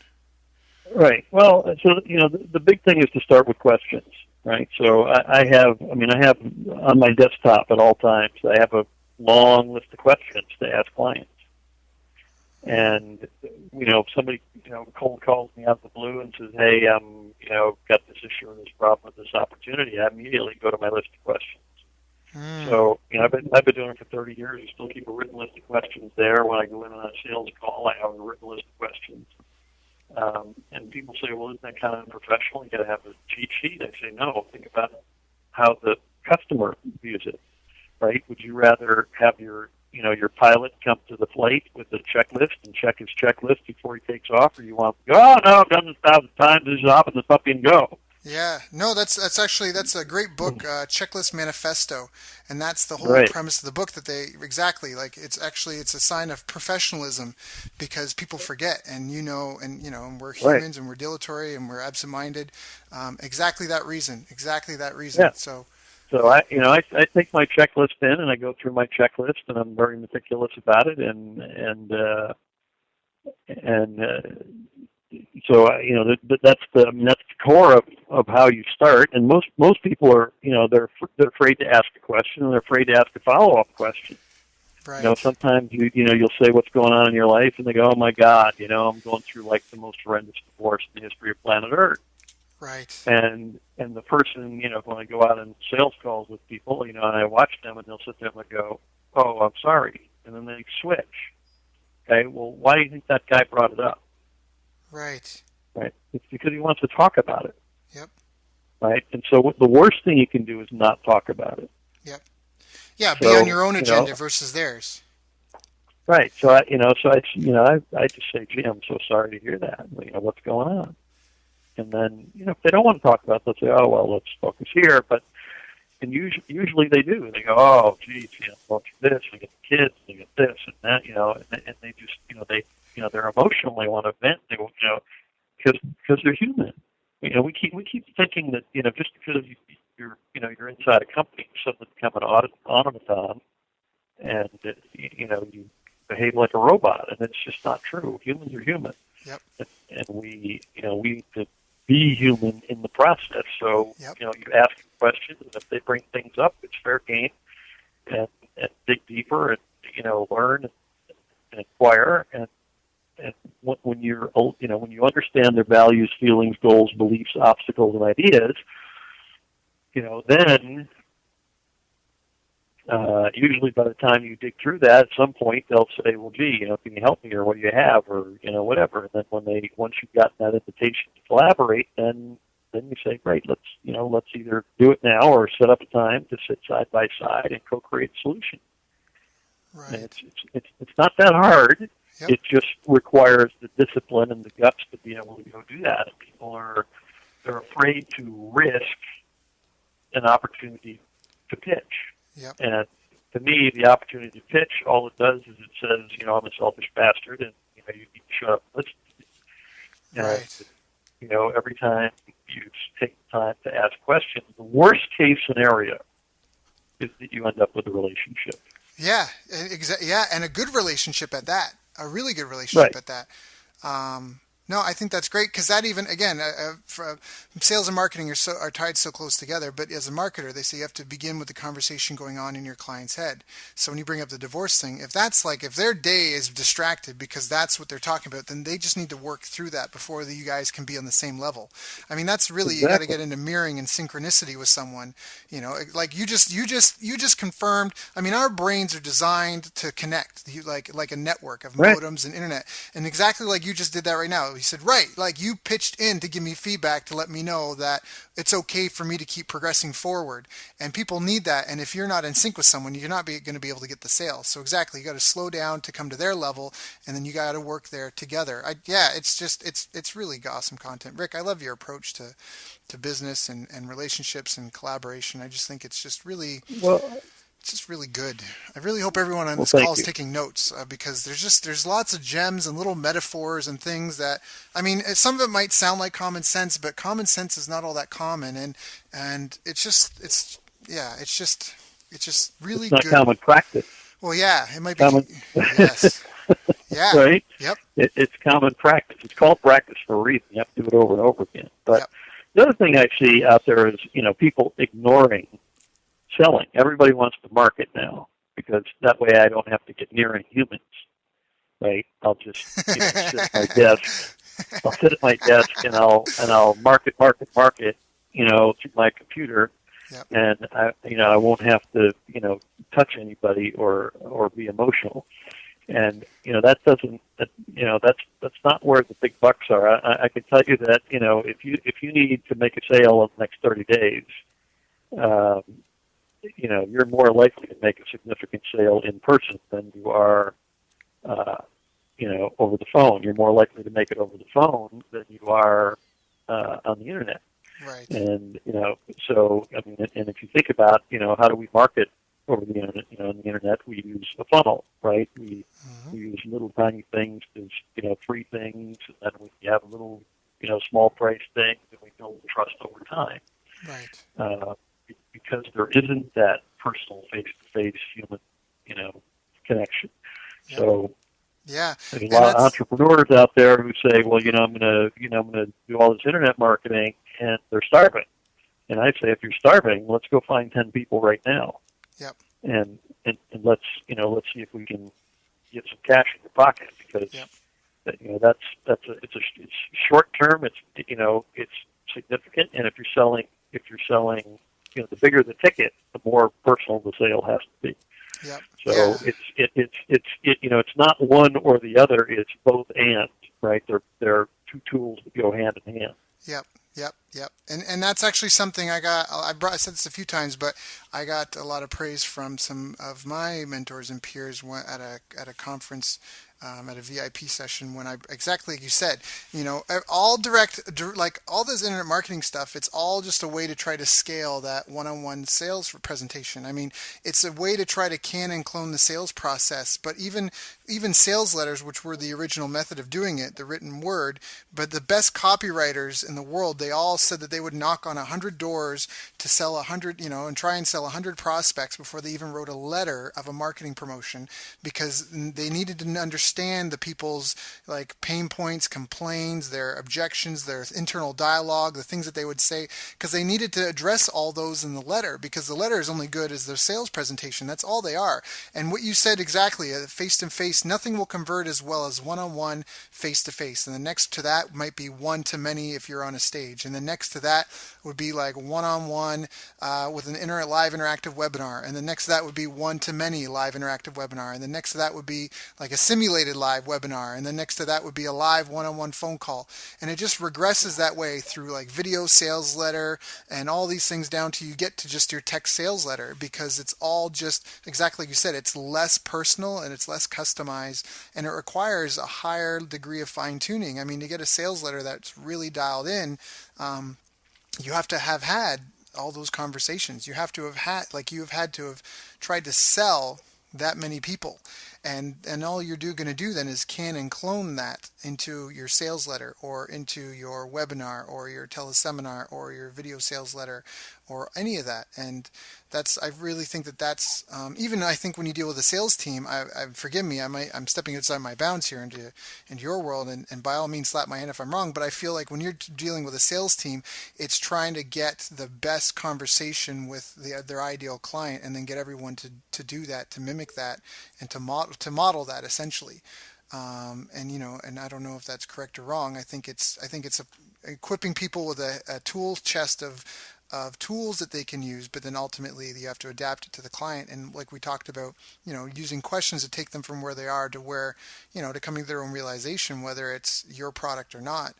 right. Well, so the big thing is to start with questions, right? So I have on my desktop at all times. I have a long list of questions to ask clients. And, if somebody, cold calls me out of the blue and says, hey, got this issue or this problem or this opportunity, I immediately go to my list of questions. Mm, So, I've been doing it for 30 years. I still keep a written list of questions there. When I go in on a sales call, I have a written list of questions. And people say, well, isn't that kind of unprofessional? You got to have a cheat sheet. I say, no, think about how the customer views it, right? Would you rather have your pilot come to the flight with a checklist and check his checklist before he takes off, or you want to go, oh no, I've done this 1,000 times, this is off and the puppy and go? yeah, no, that's a great book, Checklist Manifesto, and that's the whole Right, premise of the book. That they exactly like. It's a sign of professionalism, because people forget, and and we're right. humans, and we're dilatory, and we're absent-minded. Exactly that reason. Exactly that reason. Yeah. So, So I take my checklist in and I go through my checklist and I'm very meticulous about it and so that's the core of how you start. And most people are they're afraid to ask a question and they're afraid to ask a follow up question. right, Sometimes you'll say what's going on in your life and they go, oh my God, I'm going through like the most horrendous divorce in the history of planet Earth. right, And the person, when I go out on sales calls with people, and I watch them and they'll sit there and they go, oh, I'm sorry. And then they switch. Okay, well, why do you think that guy brought it up? right. Right? It's because he wants to talk about it. Yep, Right? And so the worst thing you can do is not talk about it. yep. Yeah, be on So, your own agenda versus theirs. right. So I just say, gee, I'm so sorry to hear that. What's going on? And then, if they don't want to talk about it, they'll say, oh, well, let's focus here. And usually they do. They go, oh, geez, well, this, I get the kids, they get this and that, and they just, they're emotional. They want to vent. They, because they're human. We keep thinking that, just because you're inside a company, you suddenly become an automaton, and you behave like a robot, and it's just not true. Humans are human. Yep, And we need to be human in the process. So, yep, you ask questions, and if they bring things up, it's fair game, and dig deeper, and learn and inquire, and when you understand their values, feelings, goals, beliefs, obstacles, and ideas, then usually by the time you dig through that, at some point they'll say, well, gee, can you help me, or what do you have, or, whatever. And then once you've gotten that invitation to collaborate, then you say, great, let's either do it now or set up a time to sit side by side and co-create a solution. Right. And it's not that hard. Yep. It just requires the discipline and the guts to be able to go do that. And people they're afraid to risk an opportunity to pitch. Yep. And to me, the opportunity to pitch, all it does is it says, I'm a selfish bastard, and you need to shut up and listen. Right. Every time you take the time to ask questions, the worst case scenario is that you end up with a relationship. Yeah, exactly. Yeah, and a good relationship at that. A really good relationship right. at that. No, I think that's great, because that even, again, sales and marketing are tied so close together. But as a marketer, they say you have to begin with the conversation going on in your client's head. So when you bring up the divorce thing, if their day is distracted because that's what they're talking about, then they just need to work through that before you guys can be on the same level. I mean, that's really, exactly. You got to get into mirroring and synchronicity with someone. Like you just confirmed. I mean, our brains are designed to connect, like a network of modems and internet, and exactly like you just did that right now. He said, right, like you pitched in to give me feedback to let me know that it's okay for me to keep progressing forward. And people need that. And if you're not in sync with someone, you're not going to be able to get the sale. So exactly, you got to slow down to come to their level, and then you got to work there together. It's really awesome content. Rick, I love your approach to business and relationships and collaboration. I just think it's just really... It's just really good. I really hope everyone on this call is taking notes, because there's lots of gems and little metaphors and things that, I mean, some of it might sound like common sense, but common sense is not all that common, and it's just really good. It's not common practice. Well, yeah, it might be. Yes. Yeah. Right? Yep. It's common practice. It's called practice for a reason. You have to do it over and over again. But the other thing I see out there is, people ignoring selling. Everybody wants to market now, because that way I don't have to get near any humans, right? I'll just sit at my desk. I'll sit at my desk and I'll market, through my computer, and I won't have to touch anybody or be emotional. And that's not where the big bucks are. I can tell you that if you need to make a sale in the next 30 days. You're more likely to make a significant sale in person than you are, over the phone. You're more likely to make it over the phone than you are on the internet. Right. And so I mean, and if you think about how do we market over the internet? On the internet we use a funnel, right? We use little tiny things. There's free things, and then we have a little small price thing, and we build trust over time. Right. Because there isn't that personal face-to-face human, connection. Yep. So, yeah, there's a lot of entrepreneurs out there who say, well, I'm gonna do all this internet marketing, and they're starving. And I say, if you're starving, let's go find 10 people right now. Yep. And let's see if we can get some cash in your pocket, because it's short term. It's significant, and if you're selling. The bigger the ticket, the more personal the sale has to be. Yep. So it's not one or the other. It's both and, right? They're two tools that go hand in hand. Yep. And that's actually something I said this a few times, but I got a lot of praise from some of my mentors and peers at a conference, at a VIP session, when exactly like you said, all like all this internet marketing stuff, it's all just a way to try to scale that one-on-one sales presentation. I mean, it's a way to try to can and clone the sales process, but even sales letters, which were the original method of doing it, the written word, but the best copywriters in the world, they all said that they would knock on 100 doors to sell 100, and try and sell 100 prospects before they even wrote a letter of a marketing promotion, because they needed to understand the people's like pain points, complaints, their objections, their internal dialogue, the things that they would say, because they needed to address all those in the letter, because the letter is only good as their sales presentation. That's all they are. And what you said exactly, face-to-face, nothing will convert as well as one-on-one, face-to-face. And the next to that might be one-to-many if you're on a stage. And then next to that would be like one-on-one with an live interactive webinar, and the next to that would be one-to-many live interactive webinar, and the next to that would be like a simulated live webinar, and the next to that would be a live one-on-one phone call, and it just regresses that way through like video sales letter and all these things down to you get to just your text sales letter, because it's all just exactly like you said, it's less personal and it's less customized, and it requires a higher degree of fine-tuning. I mean, to get a sales letter that's really dialed in, you have to have had all those conversations. You have to have had, like, you have had to have tried to sell that many people, and all you're going to do then is can and clone that into your sales letter or into your webinar or your teleseminar or your video sales letter or any of that. And I really think that's even I think when you deal with a sales team, forgive me, I'm stepping outside my bounds here into your world, and by all means slap my hand if I'm wrong, but I feel like when you're dealing with a sales team, it's trying to get the best conversation with their ideal client and then get everyone to do that, to mimic that, and to model that essentially. And I don't know if that's correct or wrong. I think it's equipping people with a tool chest of tools that they can use, but then ultimately you have to adapt it to the client. And like we talked about, using questions to take them from where they are to where, to coming to their own realization, whether it's your product or not.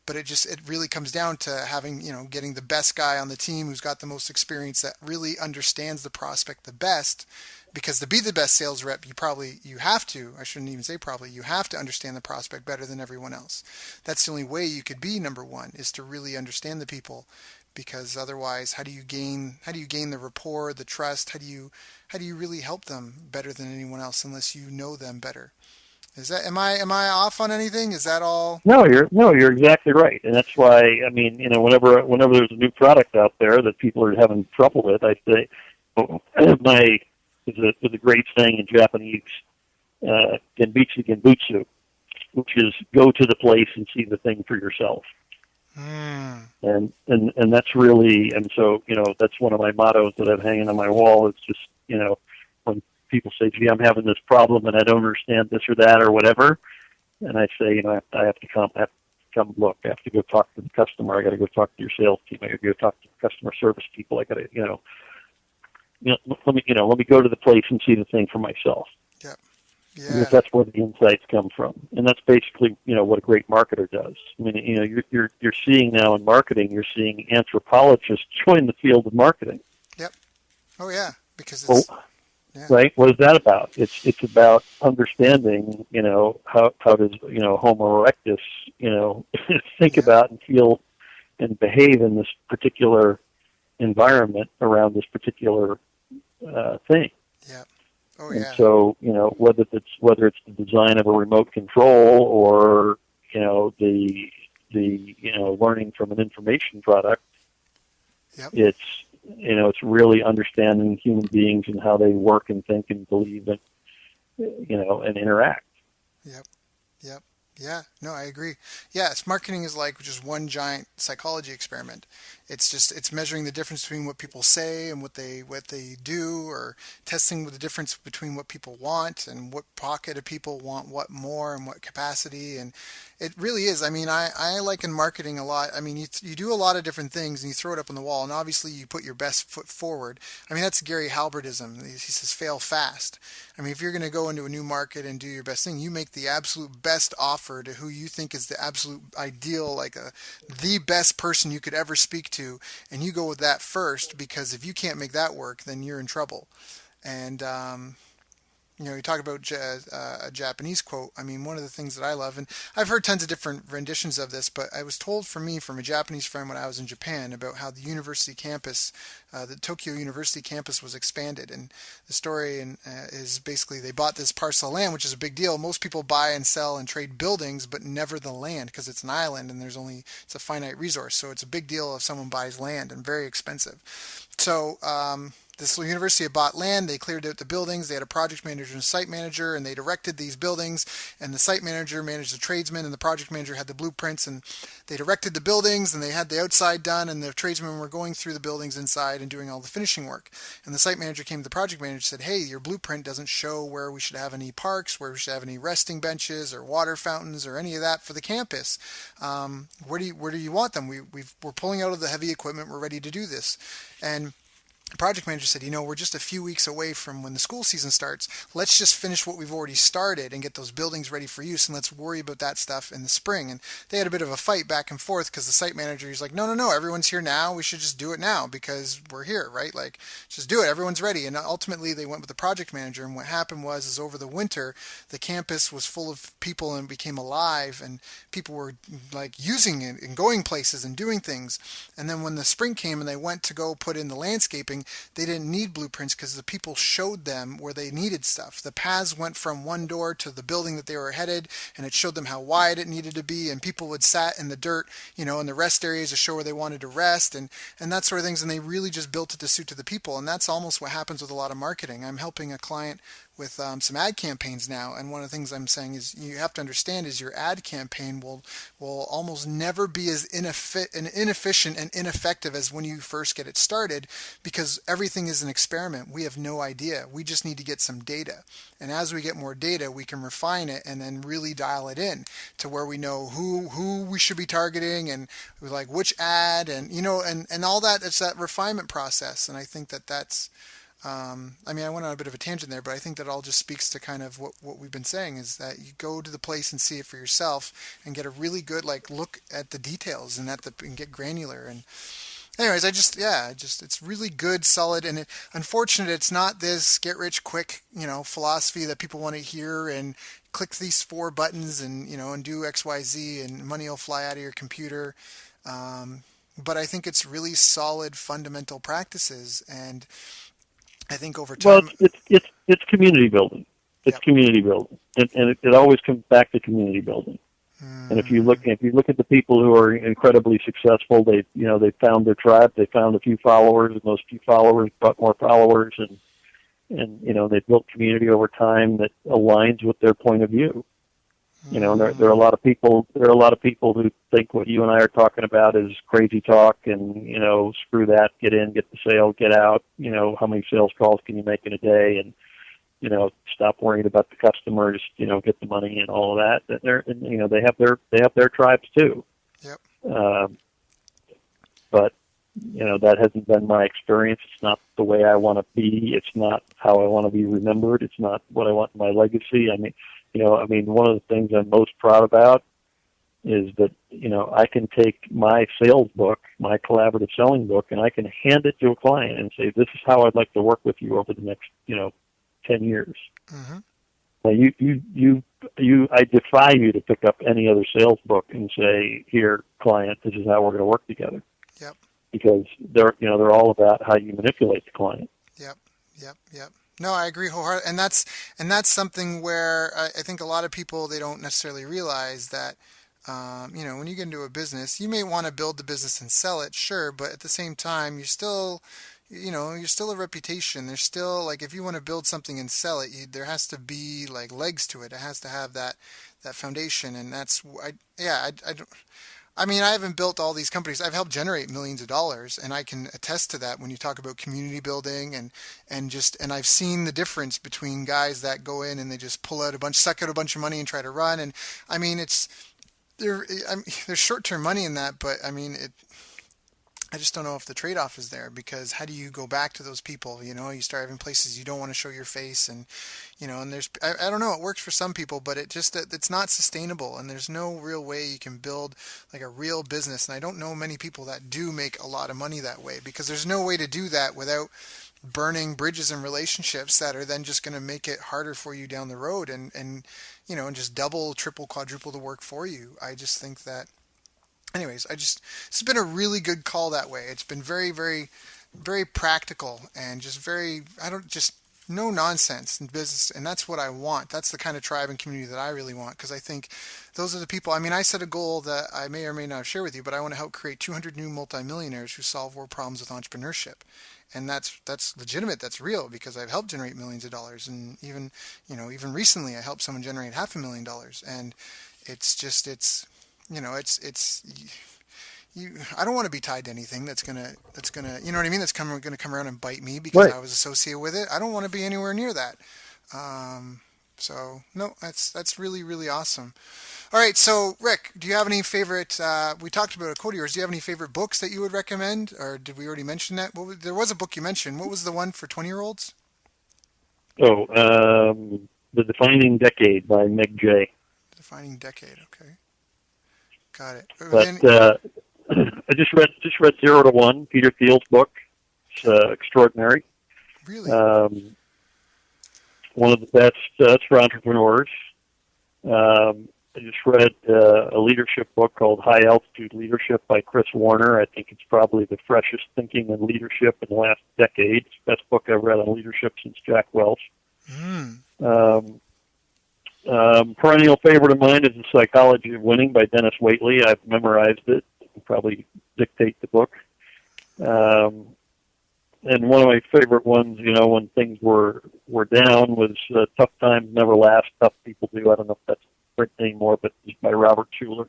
But it really comes down to having, getting the best guy on the team who's got the most experience, that really understands the prospect the best. Because to be the best sales rep, you have to understand the prospect better than everyone else. That's the only way you could be number one, is to really understand the people. Because otherwise, how do you gain the rapport, the trust? How do you really help them better than anyone else unless you know them better? Am I off on anything? Is that all? No, you're exactly right, and that's why, I mean, whenever there's a new product out there that people are having trouble with, I say, there's a great saying in Japanese, genbitsu genbutsu, which is go to the place and see the thing for yourself. And that's really, and so, that's one of my mottos that I'm hanging on my wall. It's just, when people say, gee, I'm having this problem and I don't understand this or that or whatever, and I say, I have to come look. I have to go talk to the customer. I got to go talk to your sales team. I got to go talk to customer service people. I got to, let me go to the place and see the thing for myself. Yep. Yeah. Because that's where the insights come from, and that's basically what a great marketer does. I mean, you're seeing now in marketing, you're seeing anthropologists join the field of marketing. Yep. Oh yeah, because it's right. What is that about? It's about understanding, how does Homo erectus, think about and feel and behave in this particular environment around this particular thing. Yeah. Oh yeah. And so, whether it's the design of a remote control or, the learning from an information product, yep. It's really understanding human beings and how they work and think and believe and, and interact. Yep. Yep. Yeah, no, I agree. Yes, marketing is like just one giant psychology experiment. It's measuring the difference between what people say and what they do, or testing with the difference between what people want and what pocket of people want what more and what capacity. And it really is. I mean, I like in marketing a lot. I mean, you do a lot of different things and you throw it up on the wall, and obviously you put your best foot forward. I mean, that's Gary Halbertism. He says fail fast. I mean, if you're going to go into a new market and do your best thing, you make the absolute best offer to who you think is the absolute ideal, like the best person you could ever speak to, and you go with that first, because if you can't make that work, then you're in trouble. And you talk about a Japanese quote. I mean, one of the things that I love, and I've heard tons of different renditions of this, but I was told from a Japanese friend when I was in Japan about how the university campus, the Tokyo University campus, was expanded. And the story is basically they bought this parcel of land, which is a big deal. Most people buy and sell and trade buildings, but never the land, because it's an island and it's a finite resource. So it's a big deal if someone buys land, and very expensive. So this university had bought land. They cleared out the buildings. They had a project manager and a site manager, and they erected these buildings. And the site manager managed the tradesmen, and the project manager had the blueprints. And they'd erected the buildings, and they had the outside done, and the tradesmen were going through the buildings inside and doing all the finishing work. And the site manager came to the project manager and said, "Hey, your blueprint doesn't show where we should have any parks, where we should have any resting benches or water fountains or any of that for the campus. Where do you want them? We're pulling out of the heavy equipment. We're ready to do this." And the project manager said, we're just a few weeks away from when the school season starts. Let's just finish what we've already started and get those buildings ready for use, and let's worry about that stuff in the spring. And they had a bit of a fight back and forth because the site manager, he's like, no, everyone's here now. We should just do it now because we're here, right? Like, just do it. Everyone's ready. And ultimately, they went with the project manager. And what happened is over the winter, the campus was full of people and became alive, and people were like using it and going places and doing things. And then when the spring came and they went to go put in the landscaping, they didn't need blueprints because the people showed them where they needed stuff. The paths went from one door to the building that they were headed, and it showed them how wide it needed to be, and people would sat in the dirt, in the rest areas to show where they wanted to rest, and that sort of things, and they really just built it to suit to the people. And that's almost what happens with a lot of marketing. I'm helping a client with some ad campaigns now, and one of the things I'm saying is you have to understand is your ad campaign will almost never be as inefficient and ineffective as when you first get it started, because everything is an experiment. We have no idea. We just need to get some data, and as we get more data, we can refine it and then really dial it in to where we know who we should be targeting and like which ad, and and all that. It's that refinement process, and I think that's I went on a bit of a tangent there, but I think that all just speaks to kind of what we've been saying, is that you go to the place and see it for yourself and get a really good look at the details and get granular. And anyways, it's really good, solid, and unfortunate it's not this get rich quick, philosophy that people want to hear and click these 4 buttons and do XYZ and money will fly out of your computer. But I think it's really solid fundamental practices, and I think over time. Well, it's community building. It's community building, and it always comes back to community building. And if you look at the people who are incredibly successful, they found their tribe, they found a few followers, and those few followers brought more followers, and they built community over time that aligns with their point of view. And there are a lot of people who think what you and I are talking about is crazy talk, and screw that, get in, get the sale, get out. How many sales calls can you make in a day, and stop worrying about the customers, get the money and all of that. They have their tribes too. Yep. But that hasn't been my experience. It's not the way I want to be. It's not how I want to be remembered. It's not what I want in my legacy. One of the things I'm most proud about is that, I can take my sales book, my collaborative selling book, and I can hand it to a client and say, this is how I'd like to work with you over the next, 10 years. Mm-hmm. Now I defy you to pick up any other sales book and say, here, client, this is how we're going to work together. Yep. Because they're all about how you manipulate the client. Yep. No, I agree wholeheartedly, and that's something where I think a lot of people, they don't necessarily realize that, when you get into a business, you may want to build the business and sell it, sure, but at the same time, you're still a reputation. There's still, if you want to build something and sell it, there has to be legs to it. It has to have that foundation, and I haven't built all these companies. I've helped generate millions of dollars, and I can attest to that when you talk about community building and I've seen the difference between guys that go in and they just suck out a bunch of money and try to run. And there's short-term money in that, but I just don't know if the trade-off is there, because how do you go back to those people? You start having places you don't want to show your face, and and there's I don't know, it works for some people, but it's not sustainable, and there's no real way you can build a real business. And I don't know many people that do make a lot of money that way, because there's no way to do that without burning bridges and relationships that are then just going to make it harder for you down the road, and just double, triple, quadruple the work for you. I just think that. Anyways, it's been a really good call that way. It's been very, very, very practical, and just no nonsense in business. And that's what I want. That's the kind of tribe and community that I really want, because I think those are the people. I set a goal that I may or may not share with you, but I want to help create 200 new multi-millionaires who solve world problems with entrepreneurship. and that's legitimate. That's real because I've helped generate millions of dollars, and even recently I helped someone generate $500,000. And it's it's you. I don't want to be tied to anything that's gonna you know what I mean. That's gonna come around and bite me because Right. I was associated with it. I don't want to be anywhere near that. Um, so no, that's really really awesome. All right, so Rick, do you have any favorite? We talked about a quote of yours. Do you have any favorite books that you would recommend, or did we already mention that? There was a book you mentioned. What was the one for 20-year-olds? Oh, The Defining Decade by Meg Jay. Defining Decade. Okay, got it. But Then, I just read Zero to One, Peter Thiel's book. It's okay, extraordinary. really, Um, One of the best for entrepreneurs. I just read a leadership book called High Altitude Leadership by Chris Warner. I think it's probably the freshest thinking in leadership in the last decade. It's the best book I've read on leadership since Jack Welch. mm, Um, Perennial favorite of mine is The Psychology of Winning by Dennis Waitley. I've memorized it. I'll probably dictate the book. Um, and one of my favorite ones, when things were down, was Tough Times Never Last, Tough People Do. I don't know if that's written anymore, but it's by Robert Schuller.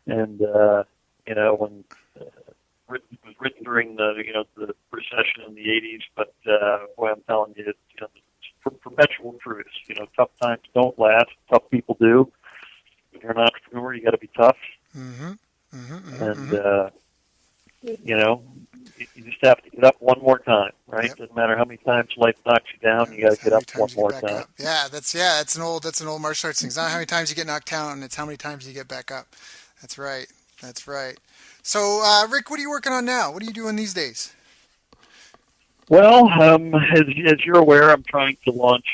And when it was written during the recession in the '80s, but what I'm telling you, it's perpetual truths. Tough times don't last, tough people do. When you're an entrepreneur, you got to be tough, mm-hmm, mm-hmm, mm-hmm, and mm-hmm. you just have to get up one more time, right? Yep. Doesn't matter how many times life knocks you down, you got It's to how get many up one times you get more back time. up. Yeah, that's an old martial arts thing. It's not how many times you get knocked down, it's how many times you get back up. That's right. That's right. So, Rick, what are you working on now? What are you doing these days? Well, as you're aware, I'm trying to launch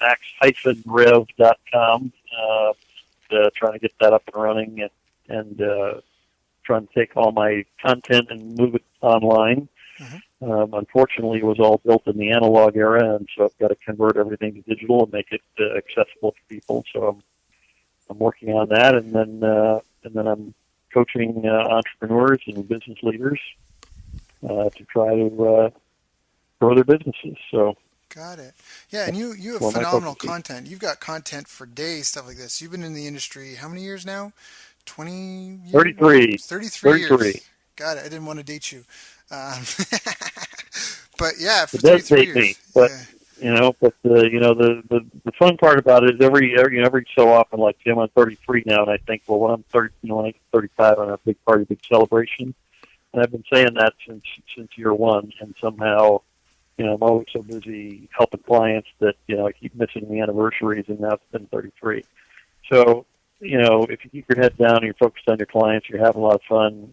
max-rev.com, trying to get that up and running, and trying to take all my content and move it online. Mm-hmm. Unfortunately, it was all built in the analog era, and so I've got to convert everything to digital and make it accessible to people. So I'm working on that, and then I'm coaching entrepreneurs and business leaders to try to grow their businesses. So Got it. Yeah, and you have where my phenomenal focus is. content. You've got content for days, stuff like this. You've been in the industry how many years now? 20 years? 33, 33 33. years. Got it. I didn't want to date you. Um, but yeah, for It does 33 date me, years. but Yeah. the fun part about it is every so often, like I'm on 33 now, and I think, well, when I'm 30, when I get 35, I'm a big party, big celebration, and I've been saying that since year one, and somehow, I'm always so busy helping clients that I keep missing the anniversaries, and now it's been 33. So, if you keep your head down and you're focused on your clients, you're having a lot of fun.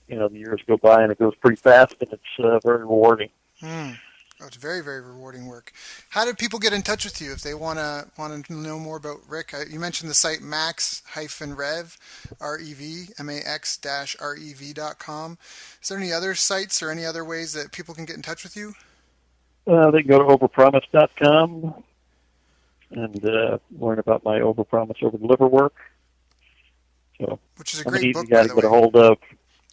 The years go by and it goes pretty fast, and it's very rewarding. Mm. Oh, it's very, very rewarding work. How do people get in touch with you if they want to know more about Rick? You mentioned the site max-rev, max-rev.com. Is there any other sites or any other ways that people can get in touch with you? They can go to overpromise.com and learn about my overpromise, overdeliver work. So Which is a I'm an great easy book, guy by to the get a way. hold of.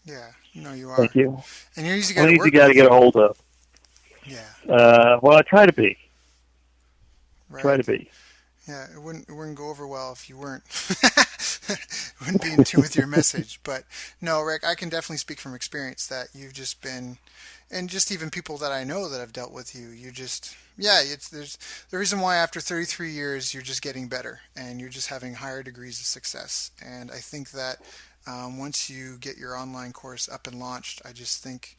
Yeah, no, you Thank are. you. And you're an easy I'm guy an to easy work guy to with. get a hold of. Yeah, Well, I try to be. Try to right. be. Yeah, it wouldn't go over well if you weren't. Wouldn't be in tune with your message. But no, Rick, I can definitely speak from experience that you've just been, and just even people that I know that have dealt with you, there's the reason why after 33 years you're just getting better and you're just having higher degrees of success. And I think that once you get your online course up and launched, I think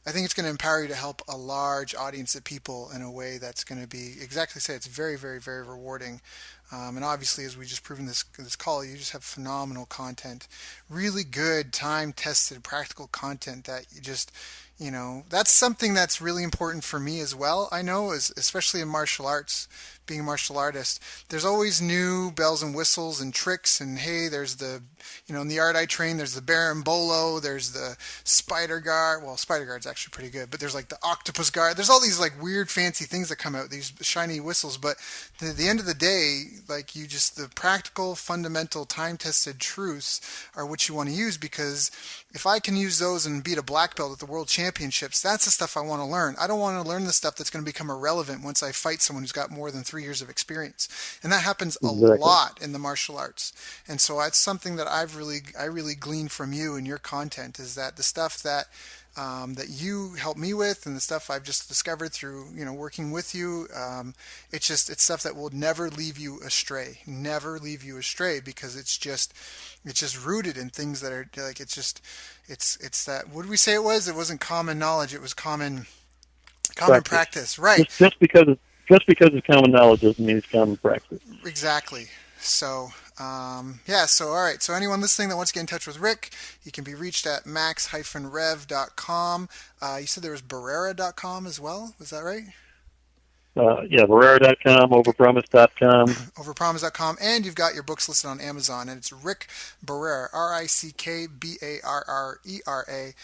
it's going to empower you to help a large audience of people in a way that's going to be exactly say it's very, very, very rewarding. And obviously, as we just proven this call, you just have phenomenal content, really good, time-tested, practical content that that's something that's really important for me as well. I know, especially in martial arts, being a martial artist, there's always new bells and whistles and tricks. And hey, there's in the art I train, there's the Berimbolo, there's the spider guard. Well, spider guard's actually pretty good, but there's like the octopus guard. There's all these like weird, fancy things that come out, these shiny whistles. But at the end of the day, like the practical, fundamental, time-tested truths are what you want to use because If I can use those and beat a black belt at the world championships, that's the stuff I want to learn. I don't want to learn the stuff that's going to become irrelevant once I fight someone who's got more than 3 years of experience. And that happens a Exactly. lot in the martial arts. And so that's something that I really glean from you and your content is that the stuff that you help me with and the stuff I've just discovered through working with you, it's stuff that will never leave you astray, never leave you astray because it's just rooted in things that are like it's that, what did we say it was? It wasn't common knowledge, it was common Practice. practice, right? Just because it's common knowledge doesn't mean it's common practice. Exactly. So, yeah, so all right. So anyone listening that wants to get in touch with Rick, he can be reached at max-rev.com. You said there was Barrera.com as well. Was that right? Yeah, Barrera.com, overpromise.com. Overpromise.com. And you've got your books listed on Amazon. And it's Rick Barrera, Rickbarrera.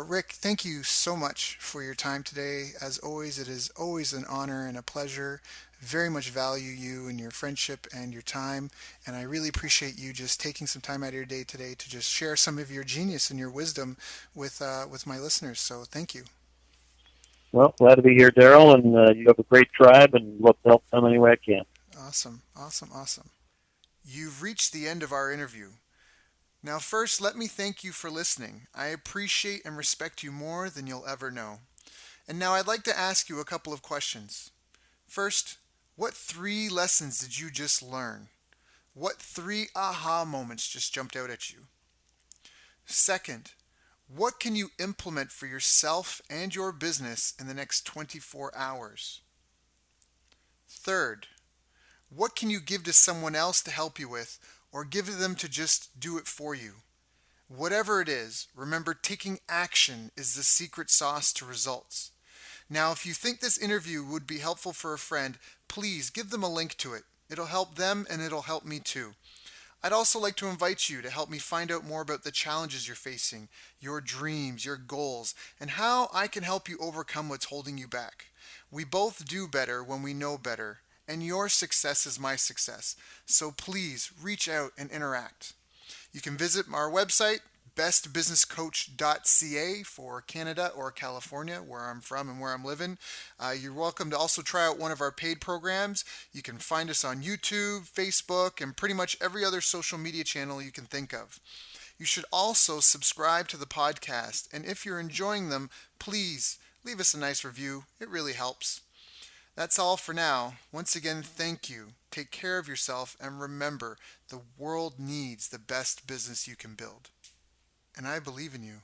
Rick, thank you so much for your time today. As always, it is always an honor and a pleasure. Very much value you and your friendship and your time, and I really appreciate you just taking some time out of your day today to just share some of your genius and your wisdom with my listeners. So thank you. Well, glad to be here, Daryl, and you have a great tribe, and love to help them any way I can. Awesome, awesome, awesome. You've reached the end of our interview. Now, first, let me thank you for listening. I appreciate and respect you more than you'll ever know. And now I'd like to ask you a couple of questions. First, what 3 lessons did you just learn? What 3 aha moments just jumped out at you? Second, what can you implement for yourself and your business in the next 24 hours? Third, what can you give to someone else to help you with or give them to just do it for you? Whatever it is, remember taking action is the secret sauce to results. Now, if you think this interview would be helpful for a friend, please give them a link to it. It'll help them and it'll help me too. I'd also like to invite you to help me find out more about the challenges you're facing, your dreams, your goals, and how I can help you overcome what's holding you back. We both do better when we know better, and your success is my success. So please reach out and interact. You can visit our website, bestbusinesscoach.ca for Canada or California, where I'm from and where I'm living. You're welcome to also try out one of our paid programs. You can find us on YouTube, Facebook, and pretty much every other social media channel you can think of. You should also subscribe to the podcast, and if you're enjoying them, please leave us a nice review. It really helps. That's all for now. Once again, thank you. Take care of yourself, and remember, the world needs the best business you can build. And I believe in you.